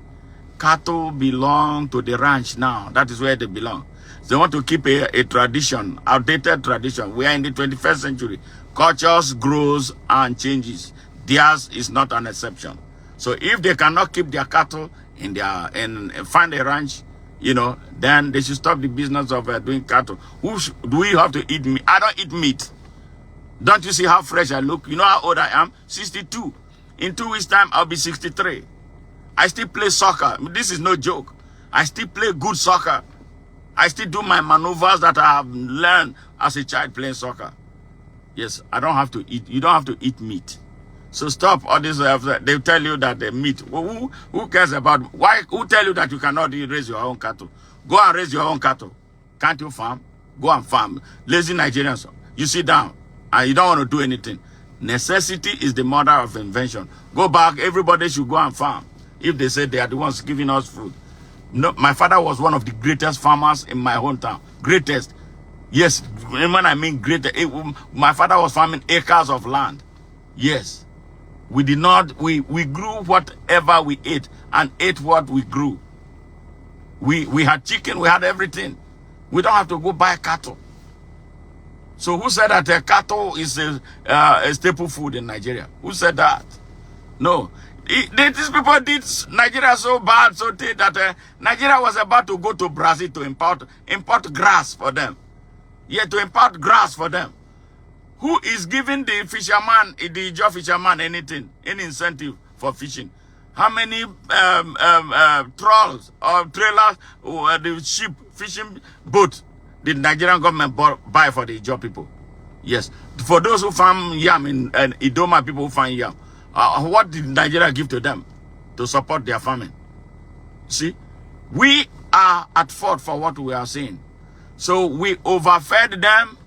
Cattle belong to the ranch now. That is where they belong. They want to keep a tradition, outdated tradition. We are in the 21st century. Cultures grows and changes. Theirs is not an exception. So if they cannot keep their cattle in their and find a ranch, you know, then they should stop the business of doing cattle. Do we have to eat meat? I don't eat meat. Don't you see how fresh I look? You know how old I am? 62. In 2 weeks' time, I'll be 63. I still play soccer. This is no joke. I still play good soccer. I still do my maneuvers that I have learned as a child playing soccer. Yes, I don't have to eat. You don't have to eat meat. So stop all this. They tell you that the meat. Who cares about why? Who tell you that you cannot raise your own cattle? Go and raise your own cattle. Can't you farm? Go and farm. Lazy Nigerians. You sit down and you don't want to do anything. Necessity is the mother of invention. Go back. Everybody should go and farm. If they say they are the ones giving us food. No, my father was one of the greatest farmers in my hometown. Greatest. Yes, when I mean greatest, my father was farming acres of land. Yes. We did not, we grew whatever we ate and ate what we grew. We had chicken, we had everything. We don't have to go buy cattle. So who said that cattle is a staple food in Nigeria? Who said that? No. These people did Nigeria so bad, so that Nigeria was about to go to Brazil to import grass for them. Yeah, to import grass for them. Who is giving the fisherman, the job fisherman, anything, any incentive for fishing? How many trawls or trailers, or the ship fishing boat did Nigerian government buy for the job people? Yes, for those who farm yam in Idoma, people who farm yam. What did Nigeria give to them to support their farming? See, we are at fault for what we are saying. So we overfed them,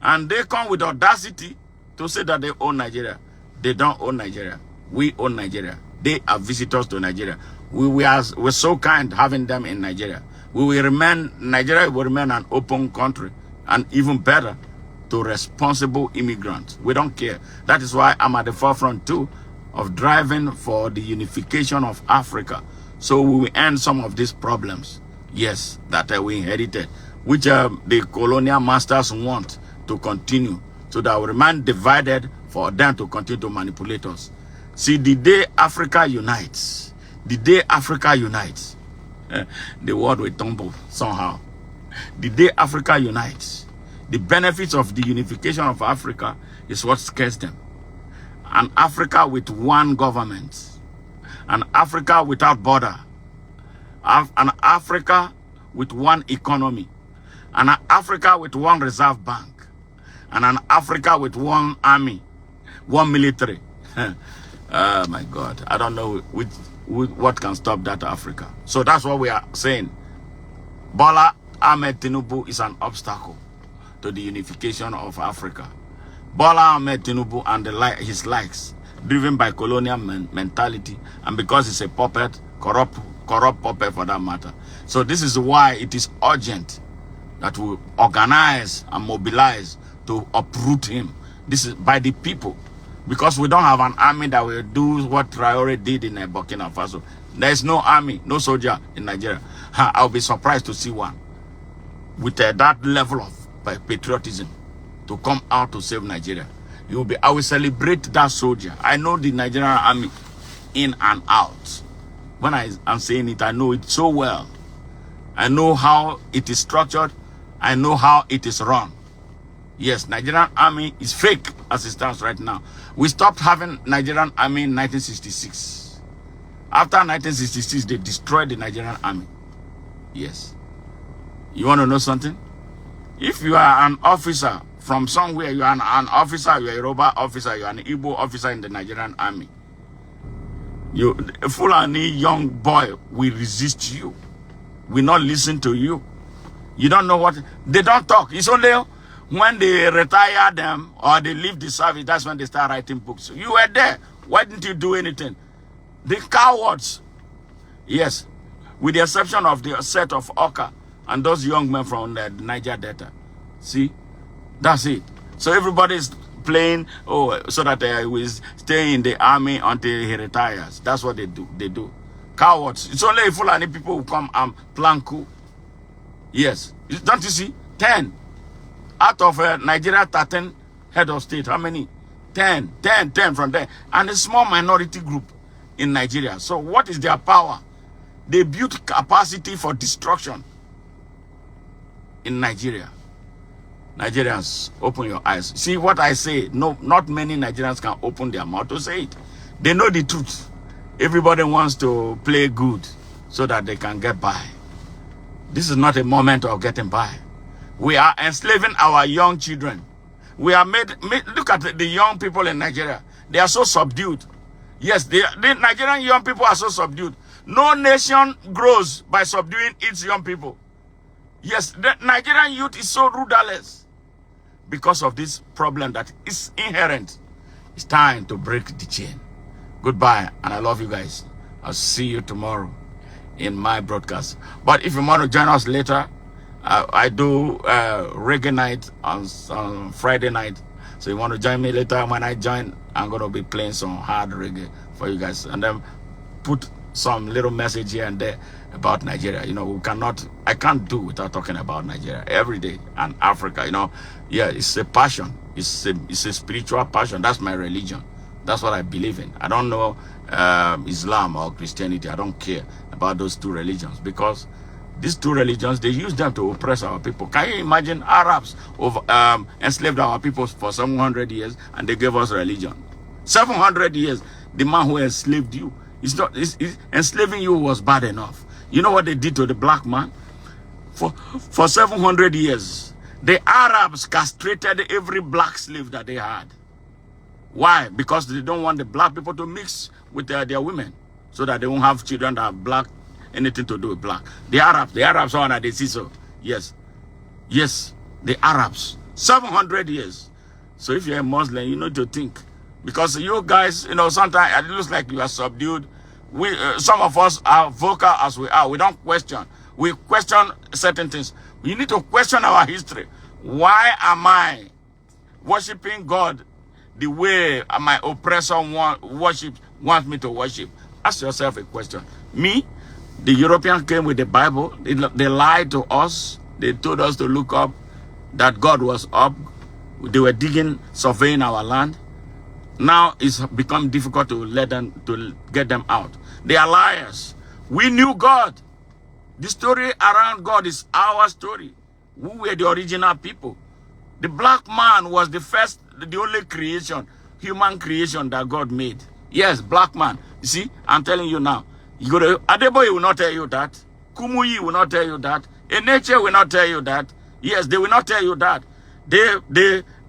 and they come with audacity to say that they own Nigeria. They don't own Nigeria. We own Nigeria. They are visitors to Nigeria. We're so kind having them in Nigeria. Nigeria will remain an open country, and even better, to responsible immigrants. We don't care. That is why I'm at the forefront too of driving for the unification of Africa, so we will end some of these problems, yes, that we inherited, which the colonial masters want to continue, so that we remain divided for them to continue to manipulate us. See, the day Africa unites, the world will tumble somehow. The day Africa unites, the benefits of the unification of Africa is what scares them. An Africa with one government, an Africa without border, an Africa with one economy, an Africa with one reserve bank, and an Africa with one army, one military. Oh my God, I don't know what can stop that Africa. So that's what we are saying. Bola Ahmed Tinubu is an obstacle to the unification of Africa. Bola Ahmed Tinubu and his likes, driven by colonial mentality, and because he's a puppet, corrupt puppet for that matter. So this is why it is urgent that we organize and mobilize to uproot him. This is by the people, because we don't have an army that will do what Traore did in Burkina Faso. There is no army, no soldier in Nigeria. I'll be surprised to see one with that level of patriotism to come out to save Nigeria. I will celebrate that soldier. I know the Nigerian army in and out. When I'm saying it, I know it so well. I know how it is structured. I know how it is run. Yes, Nigerian army is fake as it stands right now. We stopped having Nigerian army in 1966. After 1966, they destroyed the Nigerian army. Yes. You want to know something? If you are an officer from somewhere, you are an officer, you are a Yoruba officer, you are an Igbo officer in the Nigerian army, a Fulani young boy will resist you, will not listen to you. You don't know what, they don't talk. It's only when they retire them or they leave the service, that's when they start writing books. You were there. Why didn't you do anything? The cowards, yes, with the exception of the set of Oka, and those young men from the Niger Delta. See, that's it. So everybody's playing, oh, so that they will stay in the army until he retires. That's what they do. They do. Cowards. It's only Fulani people who come and plan coup. Yes. Don't you see? 10. Out of Nigeria 13 head of state. How many? 10 from there. And a small minority group in Nigeria. So what is their power? They build capacity for destruction in Nigeria. Nigerians, open your eyes. See what I say. No, not many Nigerians can open their mouth to say it. They know the truth. Everybody wants to play good so that they can get by. This is not a moment of getting by. We are enslaving our young children. We are look at the young people in Nigeria. They are so subdued. Yes, the Nigerian young people are so subdued. No nation grows by subduing its young people. Yes, the Nigerian youth is so rudderless because of this problem that is inherent. It's time to break the chain. Goodbye, and I love you guys. I'll see you tomorrow in my broadcast. But if you want to join us later, I do reggae night on Friday night. So you want to join me later? When I join, I'm going to be playing some hard reggae for you guys. And then put some little message here and there about Nigeria. You know, I can't do without talking about Nigeria every day and Africa. You know, yeah, it's a passion. It's a spiritual passion. That's my religion. That's what I believe in. I don't know Islam or Christianity. I don't care about those two religions, because these two religions, they use them to oppress our people. Can you imagine Arabs enslaved our people for 700 years and they gave us religion? 700 years. The man who enslaved you, enslaving you was bad enough. You know what they did to the black man? For 700 years, the Arabs castrated every black slave that they had. Why? Because they don't want the black people to mix with their women, so that they won't have children that are black, anything to do with black. The Arabs are the CISO. Yes, the Arabs. 700 years. So if you're a Muslim, you need to think. Because you guys, you know, sometimes it looks like you are subdued. Some of us are vocal as we are. We don't question. We question certain things. We need to question our history. Why am I worshiping God the way my oppressor wants me to worship? Ask yourself a question. Me, the Europeans came with the Bible. They lied to us. They told us to look up that God was up. They were digging, surveying our land. Now it's become difficult to get them out. They are liars. We knew God. The story around God is our story. We were the original people. The black man was the only creation, human creation that God made. Yes, black man. You see, I'm telling you now. You go to Adeboye will not tell you that. Kumuyi will not tell you that. Nature will not tell you that. Yes, they will not tell you that.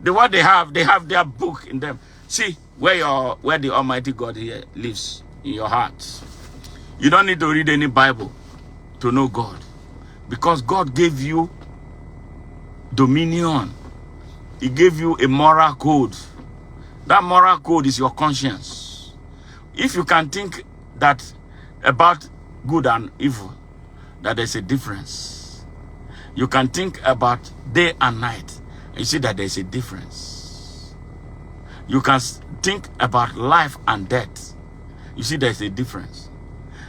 What they have their book in them. See where the Almighty God here lives, in your heart. You don't need to read any Bible to know God, because God gave you dominion. He gave you a moral code. That moral code is your conscience. If you can think that about good and evil, that there's a difference. You can think about day and night, and you see that there's a difference. You can think about life and death. You see there's a difference.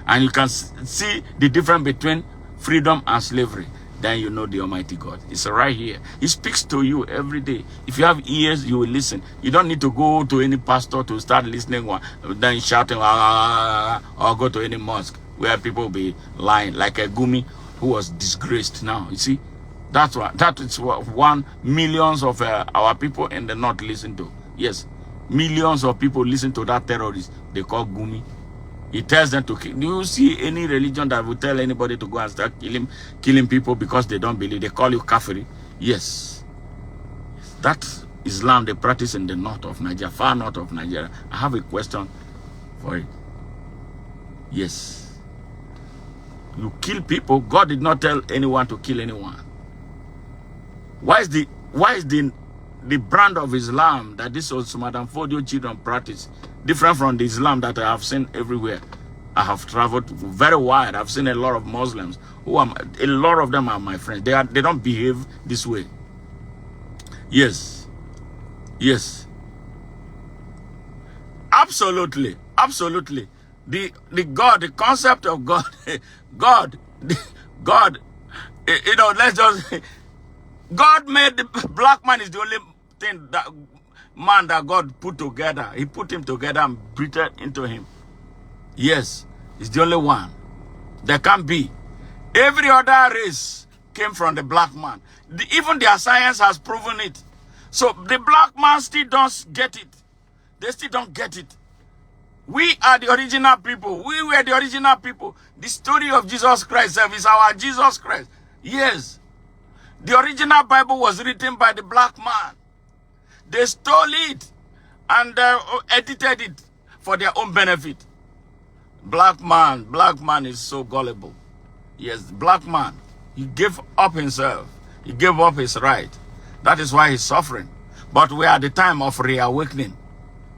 And you can see the difference between freedom and slavery. Then you know the Almighty God. It's right here. He speaks to you every day. If you have ears, you will listen. You don't need to go to any pastor to start listening, then shouting, or go to any mosque where people will be lying, like a Gumi who was disgraced now. You see, that is what millions of our people in the north listen to. Yes, millions of people listen to that terrorist they call Gumi. He tells them to kill. Do you see any religion that will tell anybody to go and start killing people because they don't believe? They call you kafiri. Yes. That Islam they practice in the north of Nigeria, far north of Nigeria. I have a question for it. Yes. You kill people. God did not tell anyone to kill anyone. Why is the brand of Islam that this Madam Fodio children practice different from the Islam that I have seen everywhere? I have traveled very wide. I've seen a lot of Muslims a lot of them are my friends. They don't behave this way. Yes. Yes. Absolutely. Absolutely. The God, the concept of God, God, God, let's just, God made the black man is the only thing that man that God put together. He put him together and breathed into him. Yes, he's the only one. There can't be. Every other race came from the black man. Even their science has proven it. So the black man still don't get it. They still don't get it. We are the original people. We were the original people. The story of Jesus Christ is our Jesus Christ. Yes. The original Bible was written by the black man. They stole it and edited it for their own benefit. Black man is so gullible. Yes, black man, he gave up himself. He gave up his right. That is why he's suffering. But we are at the time of reawakening.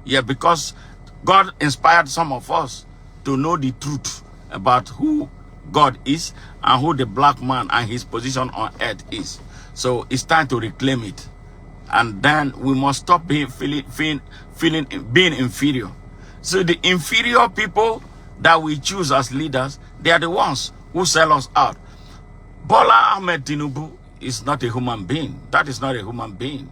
Yeah, because God inspired some of us to know the truth about who God is and who the black man and his position on earth is. So it's time to reclaim it. And then we must stop being inferior. So the inferior people that we choose as leaders, they are the ones who sell us out. Bola Ahmed Tinubu is not a human being. That is not a human being.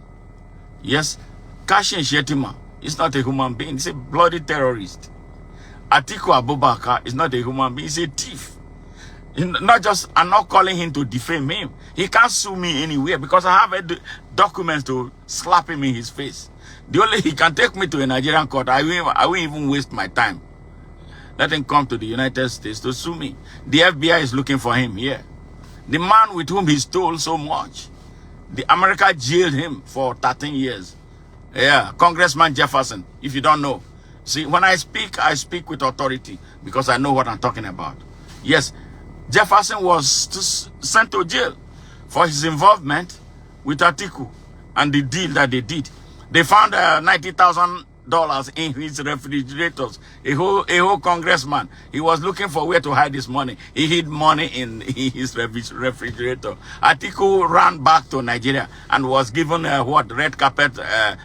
Yes, Kashin Shetima is not a human being. He's a bloody terrorist. Atiku Abubakar is not a human being. He's a thief. Not just, I'm not calling him to defame him. He can't sue me anywhere because I have documents to slap him in his face. The only he can take me to a Nigerian court. I won't even waste my time. Let him come to the United States to sue me. The FBI is looking for him here. The man with whom he stole so much. The America jailed him for 13 years. Yeah, Congressman Jefferson, if you don't know. See, when I speak with authority because I know what I'm talking about. Yes, Jefferson was sent to jail for his involvement with Atiku and the deal that they did. They found $90,000 in his refrigerators. A whole congressman. He was looking for where to hide his money. He hid money in his refrigerator. Atiku ran back to Nigeria and was given red carpet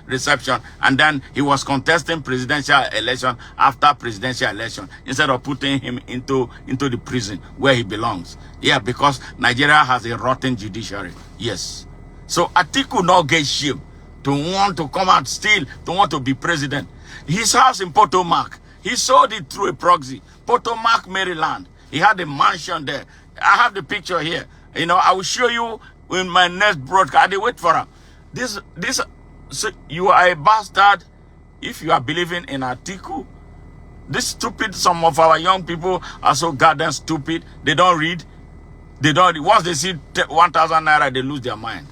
reception. And then he was contesting presidential election after presidential election instead of putting him into the prison where he belongs. Yeah, because Nigeria has a rotten judiciary. Yes. So Atiku now gets shame to want to come out still, to want to be president. His house in Potomac, he sold it through a proxy. Potomac, Maryland. He had a mansion there. I have the picture here. You know, I will show you in my next broadcast. I wait for him. So you are a bastard if you are believing in Atiku. This stupid, some of our young people are so goddamn stupid. They don't read. Once they see 1,000 naira, they lose their mind.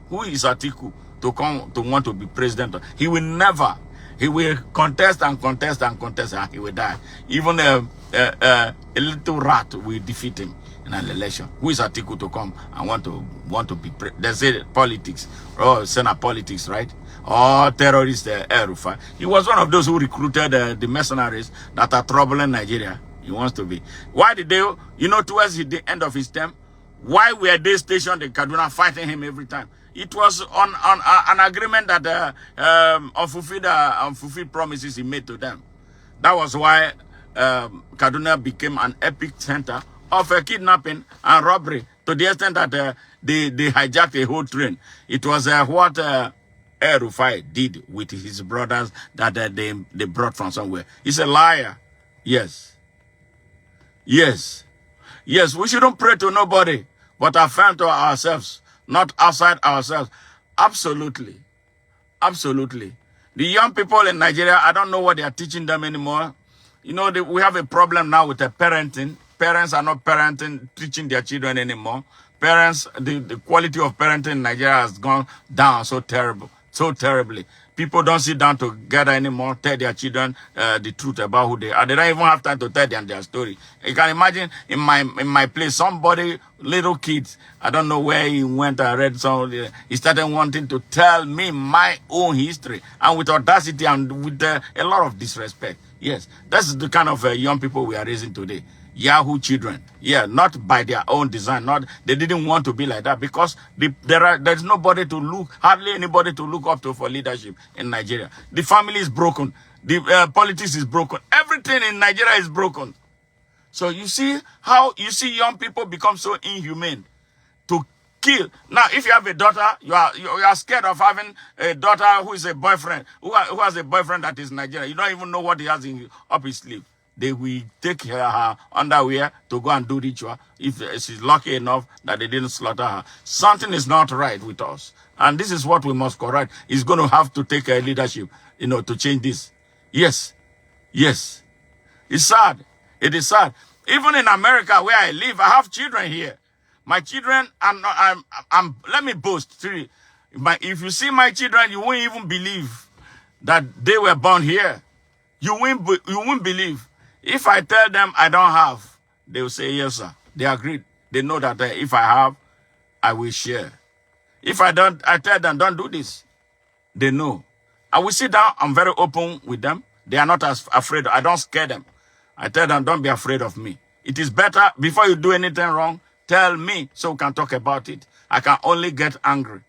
Who is Atiku to come to want to be president? He will never. He will contest and contest and contest, and he will die. Even a little rat will defeat him in an election. Who is Atiku to come and want to be they say politics, or Senate politics, right? Or terrorist Rufa. He was one of those who recruited the mercenaries that are troubling Nigeria. He wants to be. Why did they, towards the end of his term, why were they stationed in Kaduna fighting him every time? It was on an agreement that unfulfilled promises he made to them. That was why Kaduna became an epic center of kidnapping and robbery, to the extent that they hijacked a whole train. It was what Rufai did with his brothers that they brought from somewhere. He's a liar. Yes. Yes. Yes, we shouldn't pray to nobody, but affirm to ourselves, not outside ourselves. Absolutely. Absolutely. The young people in Nigeria, I don't know what they are teaching them anymore. We have a problem now with the parenting. Parents are not teaching their children anymore. Parents, the quality of parenting in Nigeria has gone down so terribly. People don't sit down together anymore, tell their children the truth about who they are. They don't even have time to tell them their story. You can imagine in my place, little kids, I don't know where he went, I read something, he started wanting to tell me my own history, and with audacity and with a lot of disrespect. Yes, that's the kind of young people we are raising today. Yahoo children. Yeah, not by their own design. Not they didn't want to be like that because there's nobody to look, hardly anybody to look up to for leadership in Nigeria. The family is broken. The politics is broken. Everything in Nigeria is broken. So you see how you see young people become so inhumane to kill. Now, if you have a daughter, you are scared of having a daughter who is a boyfriend, who has a boyfriend that is Nigerian. You don't even know what he has up his sleeve. They will take her underwear to go and do ritual if she's lucky enough that they didn't slaughter her. Something is not right with us. And this is what we must correct. It's going to have to take a leadership, to change this. Yes. Yes. It's sad. It is sad. Even in America where I live, I have children here. My children, let me boast. If you see my children, you won't even believe that they were born here. You won't believe. If I tell them I don't have, they will say, yes, sir. They agreed. They know that if I have, I will share. If I don't, I tell them, don't do this. They know. I will sit down. I'm very open with them. They are not as afraid. I don't scare them. I tell them, don't be afraid of me. It is better, before you do anything wrong, tell me so we can talk about it. I can only get angry,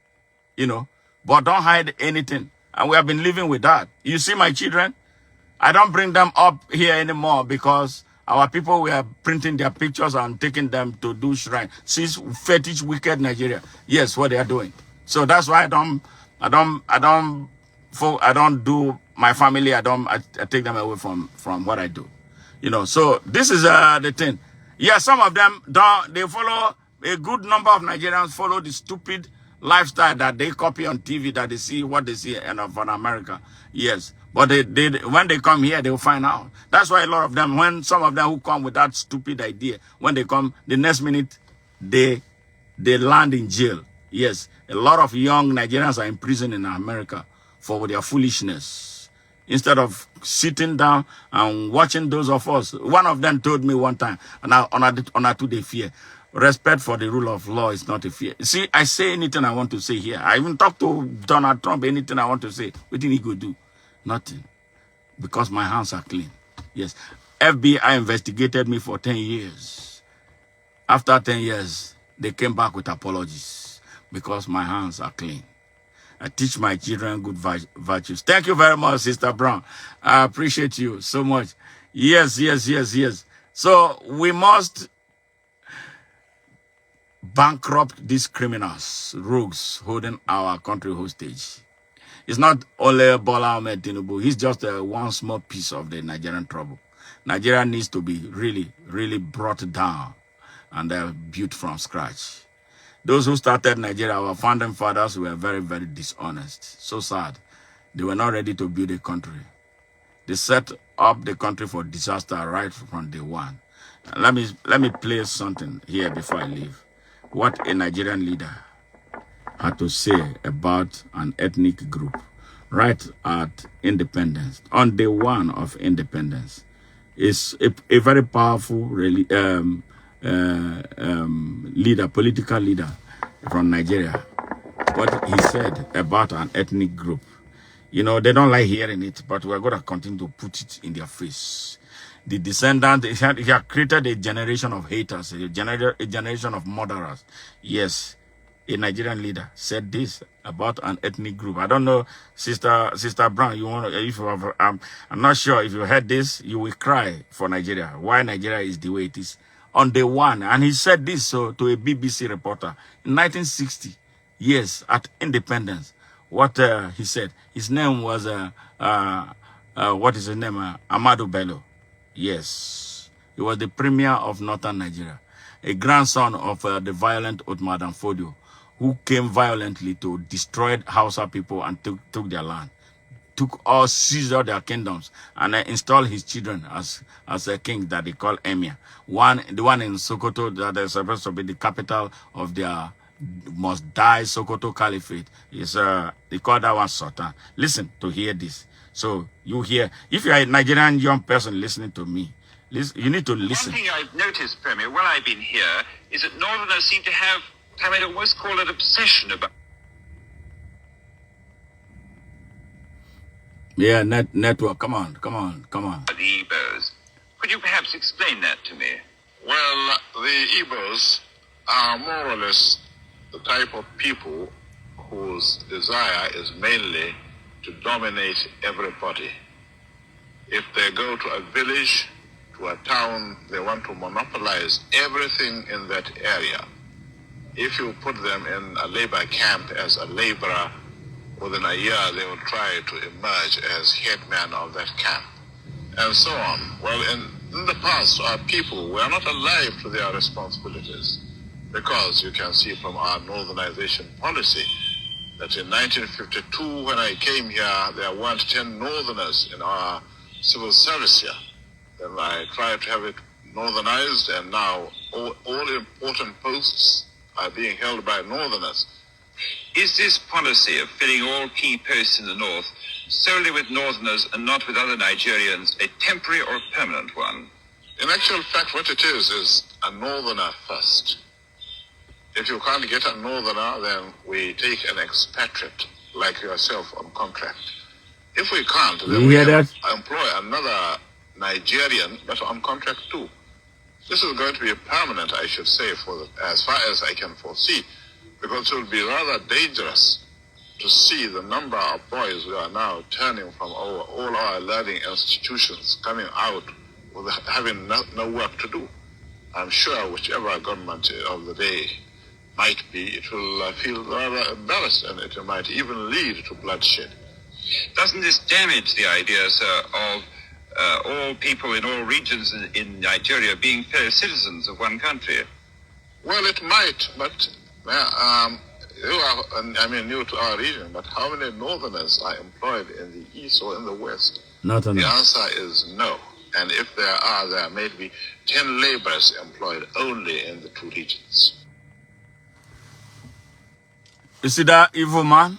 but don't hide anything. And we have been living with that. You see my children? I don't bring them up here anymore because our people were printing their pictures and taking them to do shrine. See, fetish, wicked Nigeria. Yes, what they are doing. So that's why I don't do my family. I take them away from what I do. So this is the thing. Yeah, some of them they follow, a good number of Nigerians follow the stupid lifestyle that they copy on TV, that they see what they see from America. Yes. But when they come here, they will find out. That's why a lot of them, when some of them who come with that stupid idea, when they come, the next minute, they land in jail. Yes. A lot of young Nigerians are in prison in America for their foolishness. Instead of sitting down and watching those of us. One of them told me one time, on a 2-day fear, respect for the rule of law is not a fear. See, I say anything I want to say here. I even talk to Donald Trump, anything I want to say. What did he go do? Nothing. Because my hands are clean. Yes. FBI investigated me for 10 years. After 10 years, they came back with apologies because my hands are clean. I teach my children good virtues. Thank you very much, Sister Brown. I appreciate you so much. Yes. So we must bankrupt these criminals, rogues, holding our country hostage. It's not only Bola Ahmed Tinubu. He's just one small piece of the Nigerian trouble. Nigeria needs to be really, really brought down and built from scratch. Those who started Nigeria, our founding fathers, were very, very dishonest. So sad. They were not ready to build a country. They set up the country for disaster right from day one. Let me play something here before I leave. What a Nigerian leader had to say about an ethnic group right at independence, on day one of independence. Is a very powerful leader, political leader from Nigeria. What he said about an ethnic group. They don't like hearing it, but we're going to continue to put it in their face. The descendant, he had created a generation of haters, a generation of murderers. Yes. A Nigerian leader said this about an ethnic group. I don't know, Sister Brown. I'm not sure if you heard this, you will cry for Nigeria. Why Nigeria is the way it is on day one. And he said this to a BBC reporter in 1960. Yes, at independence. What he said. His name was what is his name? Ahmadu Bello. Yes, he was the premier of northern Nigeria, a grandson of the violent Ottoman Fodio, who came violently to destroy Hausa people and took their land, seized all their kingdoms, and installed his children as a king that they call emir. The one in Sokoto that is supposed to be the capital of their must die Sokoto Caliphate is they call that one Sultan. Listen to hear this. So you hear, if you are a Nigerian young person listening to me, you need to listen. One thing I've noticed, Premier, while I've been here, is that Northerners seem to have, I'd almost call it obsession about. Yeah, network. Come on. The Igbos. Could you perhaps explain that to me? Well, the Igbos are more or less the type of people whose desire is mainly to dominate everybody. If they go to a village, to a town, they want to monopolize everything in that area. If you put them in a labor camp as a laborer, within a year they will try to emerge as headman of that camp, and so on. Well, in the past, our people were not alive to their responsibilities, because you can see from our northernization policy that in 1952, when I came here, there weren't 10 northerners in our civil service here. Then I tried to have it northernized, and now all important posts are being held by northerners. Is this policy of filling all key posts in the north solely with northerners and not with other Nigerians a temporary or a permanent one? In actual fact, what it is a northerner first. If you can't get a northerner, then we take an expatriate like yourself on contract. If we can't, then we employ another Nigerian, but on contract too. This is going to be permanent, I should say, as far as I can foresee, because it will be rather dangerous to see the number of boys who are now turning from all our learning institutions coming out with having no work to do. I'm sure whichever government of the day might be, it will feel rather embarrassed, and it might even lead to bloodshed. Doesn't this damage the idea, sir, of all people in all regions in Nigeria being fellow citizens of one country? Well, it might, but you are, new to our region, but how many northerners are employed in the east or in the west? Not enough. The answer is no. And if there may be 10 laborers employed only in the two regions. You see that evil man?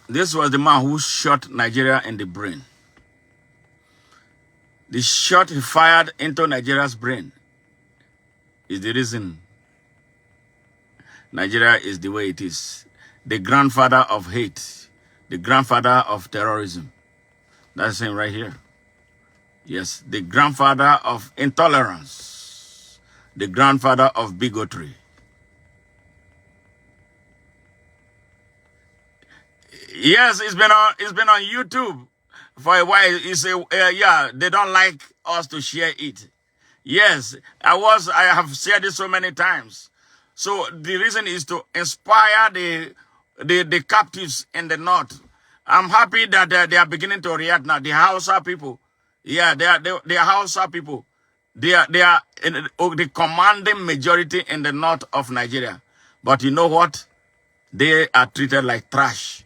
This was the man who shot Nigeria in the brain. The shot he fired into Nigeria's brain is the reason Nigeria is the way it is. The grandfather of hate, the grandfather of terrorism. That's him right here. Yes, the grandfather of intolerance, the grandfather of bigotry. Yes, it's been on YouTube for a while. He say, yeah, they don't like us to share it. Yes, I have shared it so many times. So the reason is to inspire the captives in the north. I'm happy that they are beginning to react now. The Hausa people, yeah, they are Hausa people. They are the commanding majority in the north of Nigeria. But you know what? They are treated like trash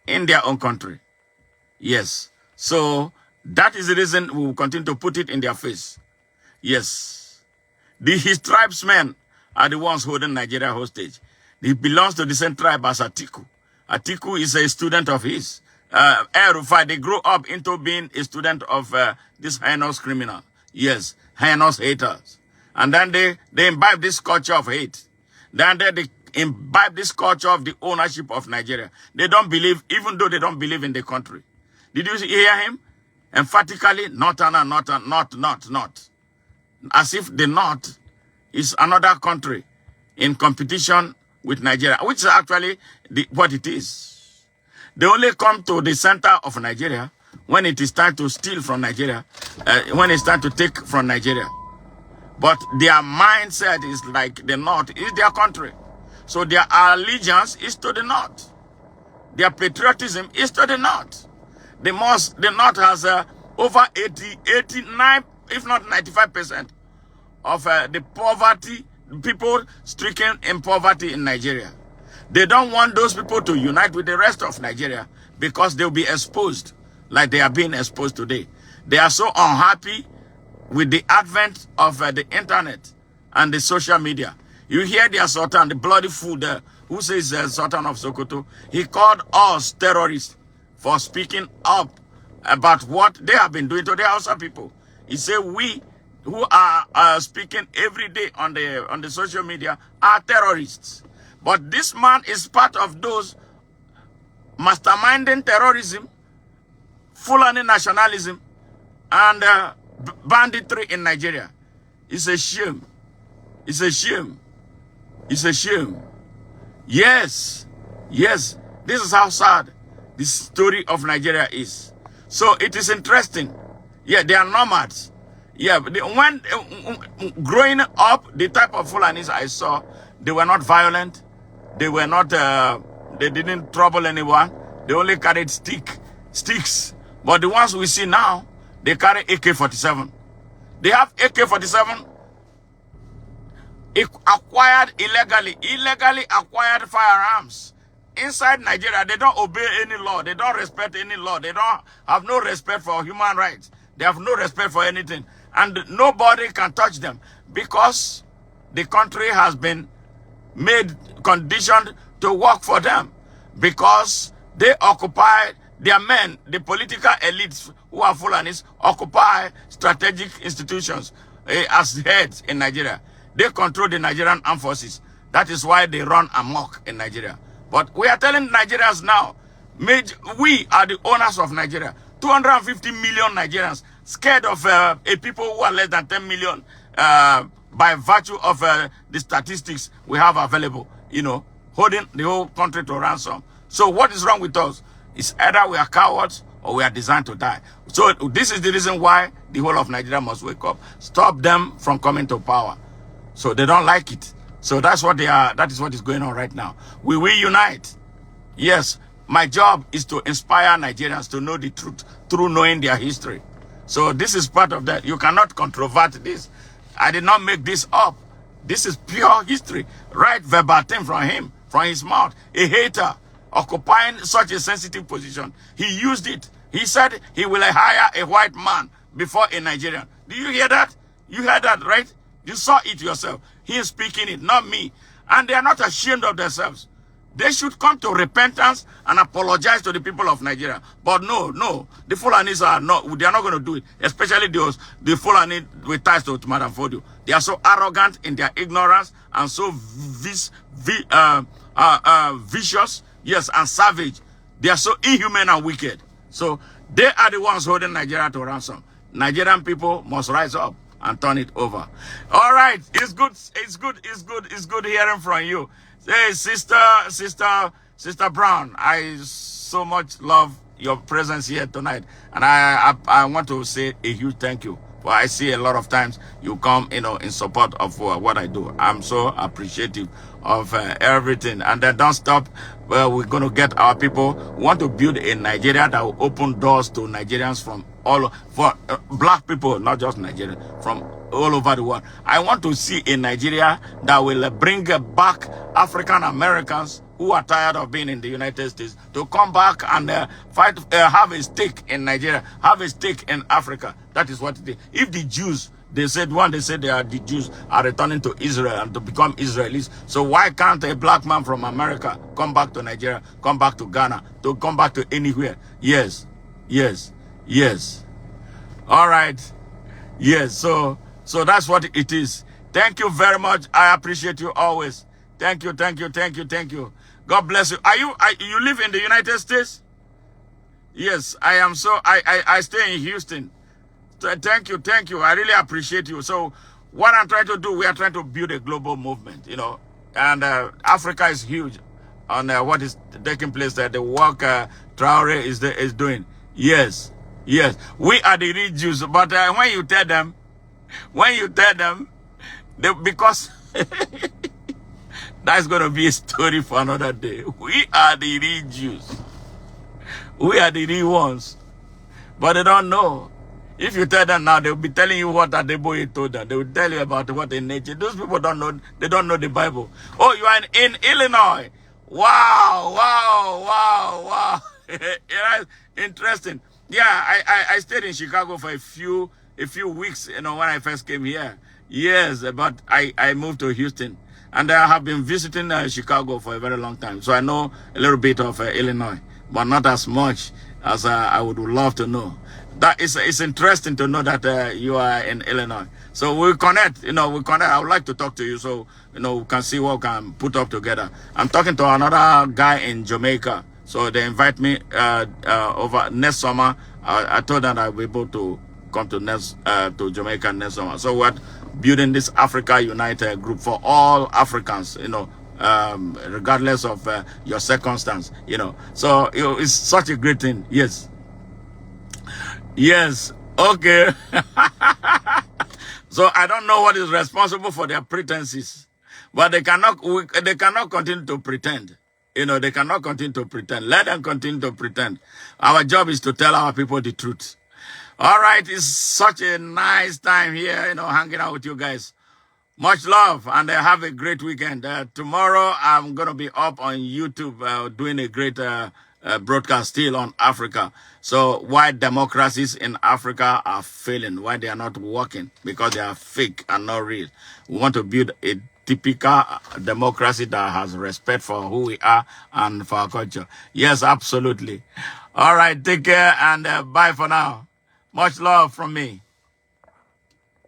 in their own country. Yes. So that is the reason we will continue to put it in their face. Yes. His tribesmen are the ones holding Nigeria hostage. He belongs to the same tribe as Atiku. Atiku is a student of his. Rufai, they grew up into being a student of this heinous criminal. Yes, heinous haters. And then they imbibe this culture of hate. Then they imbibe this culture of the ownership of Nigeria. They don't believe, even though they don't believe in the country. Did you hear him? Emphatically, not. As if the North is another country in competition with Nigeria, which is actually what it is. They only come to the center of Nigeria when it is time to steal from Nigeria, when it's time to take from Nigeria. But their mindset is like the North is their country. So their allegiance is to the North. Their patriotism is to the North. The North has over 89, if not 95% of the poverty, people stricken in poverty in Nigeria. They don't want those people to unite with the rest of Nigeria because they'll be exposed like they are being exposed today. They are so unhappy with the advent of the internet and the social media. You hear their Sultan, the bloody fool there, who says Sultan of Sokoto. He called us terrorists for speaking up about what they have been doing to the Hausa people. He said we who are speaking every day on the social media are terrorists. But this man is part of those masterminding terrorism, Fulani nationalism, and banditry in Nigeria. It's a shame. It's a shame. It's a shame. Yes. Yes. This is how sad the story of Nigeria is. So it is interesting. Yeah, they are nomads. Yeah, when growing up, the type of Fulanis I saw, they were not violent. They were not, they didn't trouble anyone. They only carried sticks. But the ones we see now, they carry AK-47. They have AK-47 acquired illegally acquired firearms. Inside Nigeria, they don't obey any law. They don't respect any law. They don't have no respect for human rights. They have no respect for anything. And nobody can touch them because the country has been made conditioned to work for them, because they occupy, their men, the political elites who are Fulanis, occupy strategic institutions as heads in Nigeria. They control the Nigerian armed forces. That is why they run amok in Nigeria. But we are telling Nigerians now, we are the owners of Nigeria. 250 million Nigerians scared of a people who are less than 10 million by virtue of the statistics we have available, you know, holding the whole country to ransom. So what is wrong with us? It's either we are cowards or we are designed to die. So this is the reason why the whole of Nigeria must wake up. Stop them from coming to power. So they don't like it. So that's what they are. That is what is going on right now. We will unite. Yes, my job is to inspire Nigerians to know the truth through knowing their history. So this is part of that. You cannot controvert this. I did not make this up. This is pure history. Right verbatim from him, from his mouth. A hater occupying such a sensitive position. He used it. He said he will hire a white man before a Nigerian. Do you hear that? You heard that, right? You saw it yourself. He is speaking it, not me. And they are not ashamed of themselves. They should come to repentance and apologize to the people of Nigeria. But no, the Fulanis are not, they are not going to do it. Especially the Fulani with ties to Madam Fodio. They are so arrogant in their ignorance and so vicious, yes, and savage. They are so inhuman and wicked. So they are the ones holding Nigeria to ransom. Nigerian people must rise up and turn it over. All right, it's good hearing from you. Hey, Sister Brown, I so much love your presence here tonight, and I want to say a huge thank you. For I see a lot of times you come, you know, in support of what I do. I'm so appreciative of everything, and then don't stop. Well, we're going to get our people. We want to build a Nigeria that will open doors to Nigerians from all, for black people, not just Nigeria, from all over the world. I want to see a Nigeria that will bring back African Americans who are tired of being in the United States to come back and fight, have a stake in Nigeria, have a stake in Africa. That is what it is. If the Jews, they said the Jews are returning to Israel and to become Israelis. So why can't a black man from America come back to Nigeria, come back to Ghana, to come back to anywhere? Yes. All right. Yes. So that's what it is. Thank you very much. I appreciate you always. Thank you. God bless you. You live in the United States? Yes, I am. So I stay in Houston. Thank you. I really appreciate you. So what I'm trying to do, we are trying to build a global movement, you know, and Africa is huge on what is taking place there. The work Traore is doing. Yes. We are the real Jews. But when you tell them, because that's going to be a story for another day. We are the real Jews. We are the real ones. But they don't know. If you tell them now, they'll be telling you what Adeboye told them. They will tell you about what in nature. Those people don't know. They don't know the Bible. Oh, you are in Illinois. Wow. Yeah, interesting. Yeah, I stayed in Chicago for a few weeks, you know, when I first came here. Yes, but I moved to Houston. And I have been visiting Chicago for a very long time. So I know a little bit of Illinois, but not as much as I would love to know. That it's interesting to know that you are in Illinois. So we'll connect, you know, I would like to talk to you so, you know, we can see what we can put up together. I'm talking to another guy in Jamaica. So they invite me over next summer. I told them I'll be able to come to to Jamaica next summer. So we're building this Africa United group for all Africans, you know, regardless of your circumstance, you know. So it's such a great thing. Yes. Yes. Okay. So I don't know what is responsible for their pretenses, but they cannot continue to pretend. You know, they cannot continue to pretend. Let them continue to pretend. Our job is to tell our people the truth. All right. It's such a nice time here, you know, hanging out with you guys. Much love, and have a great weekend. Tomorrow, I'm going to be up on YouTube doing a great broadcast still on Africa. So why democracies in Africa are failing, why they are not working, because they are fake and not real. We want to build a typical democracy that has respect for who we are and for our culture. Yes, absolutely. All right, take care and bye for now. Much love from me.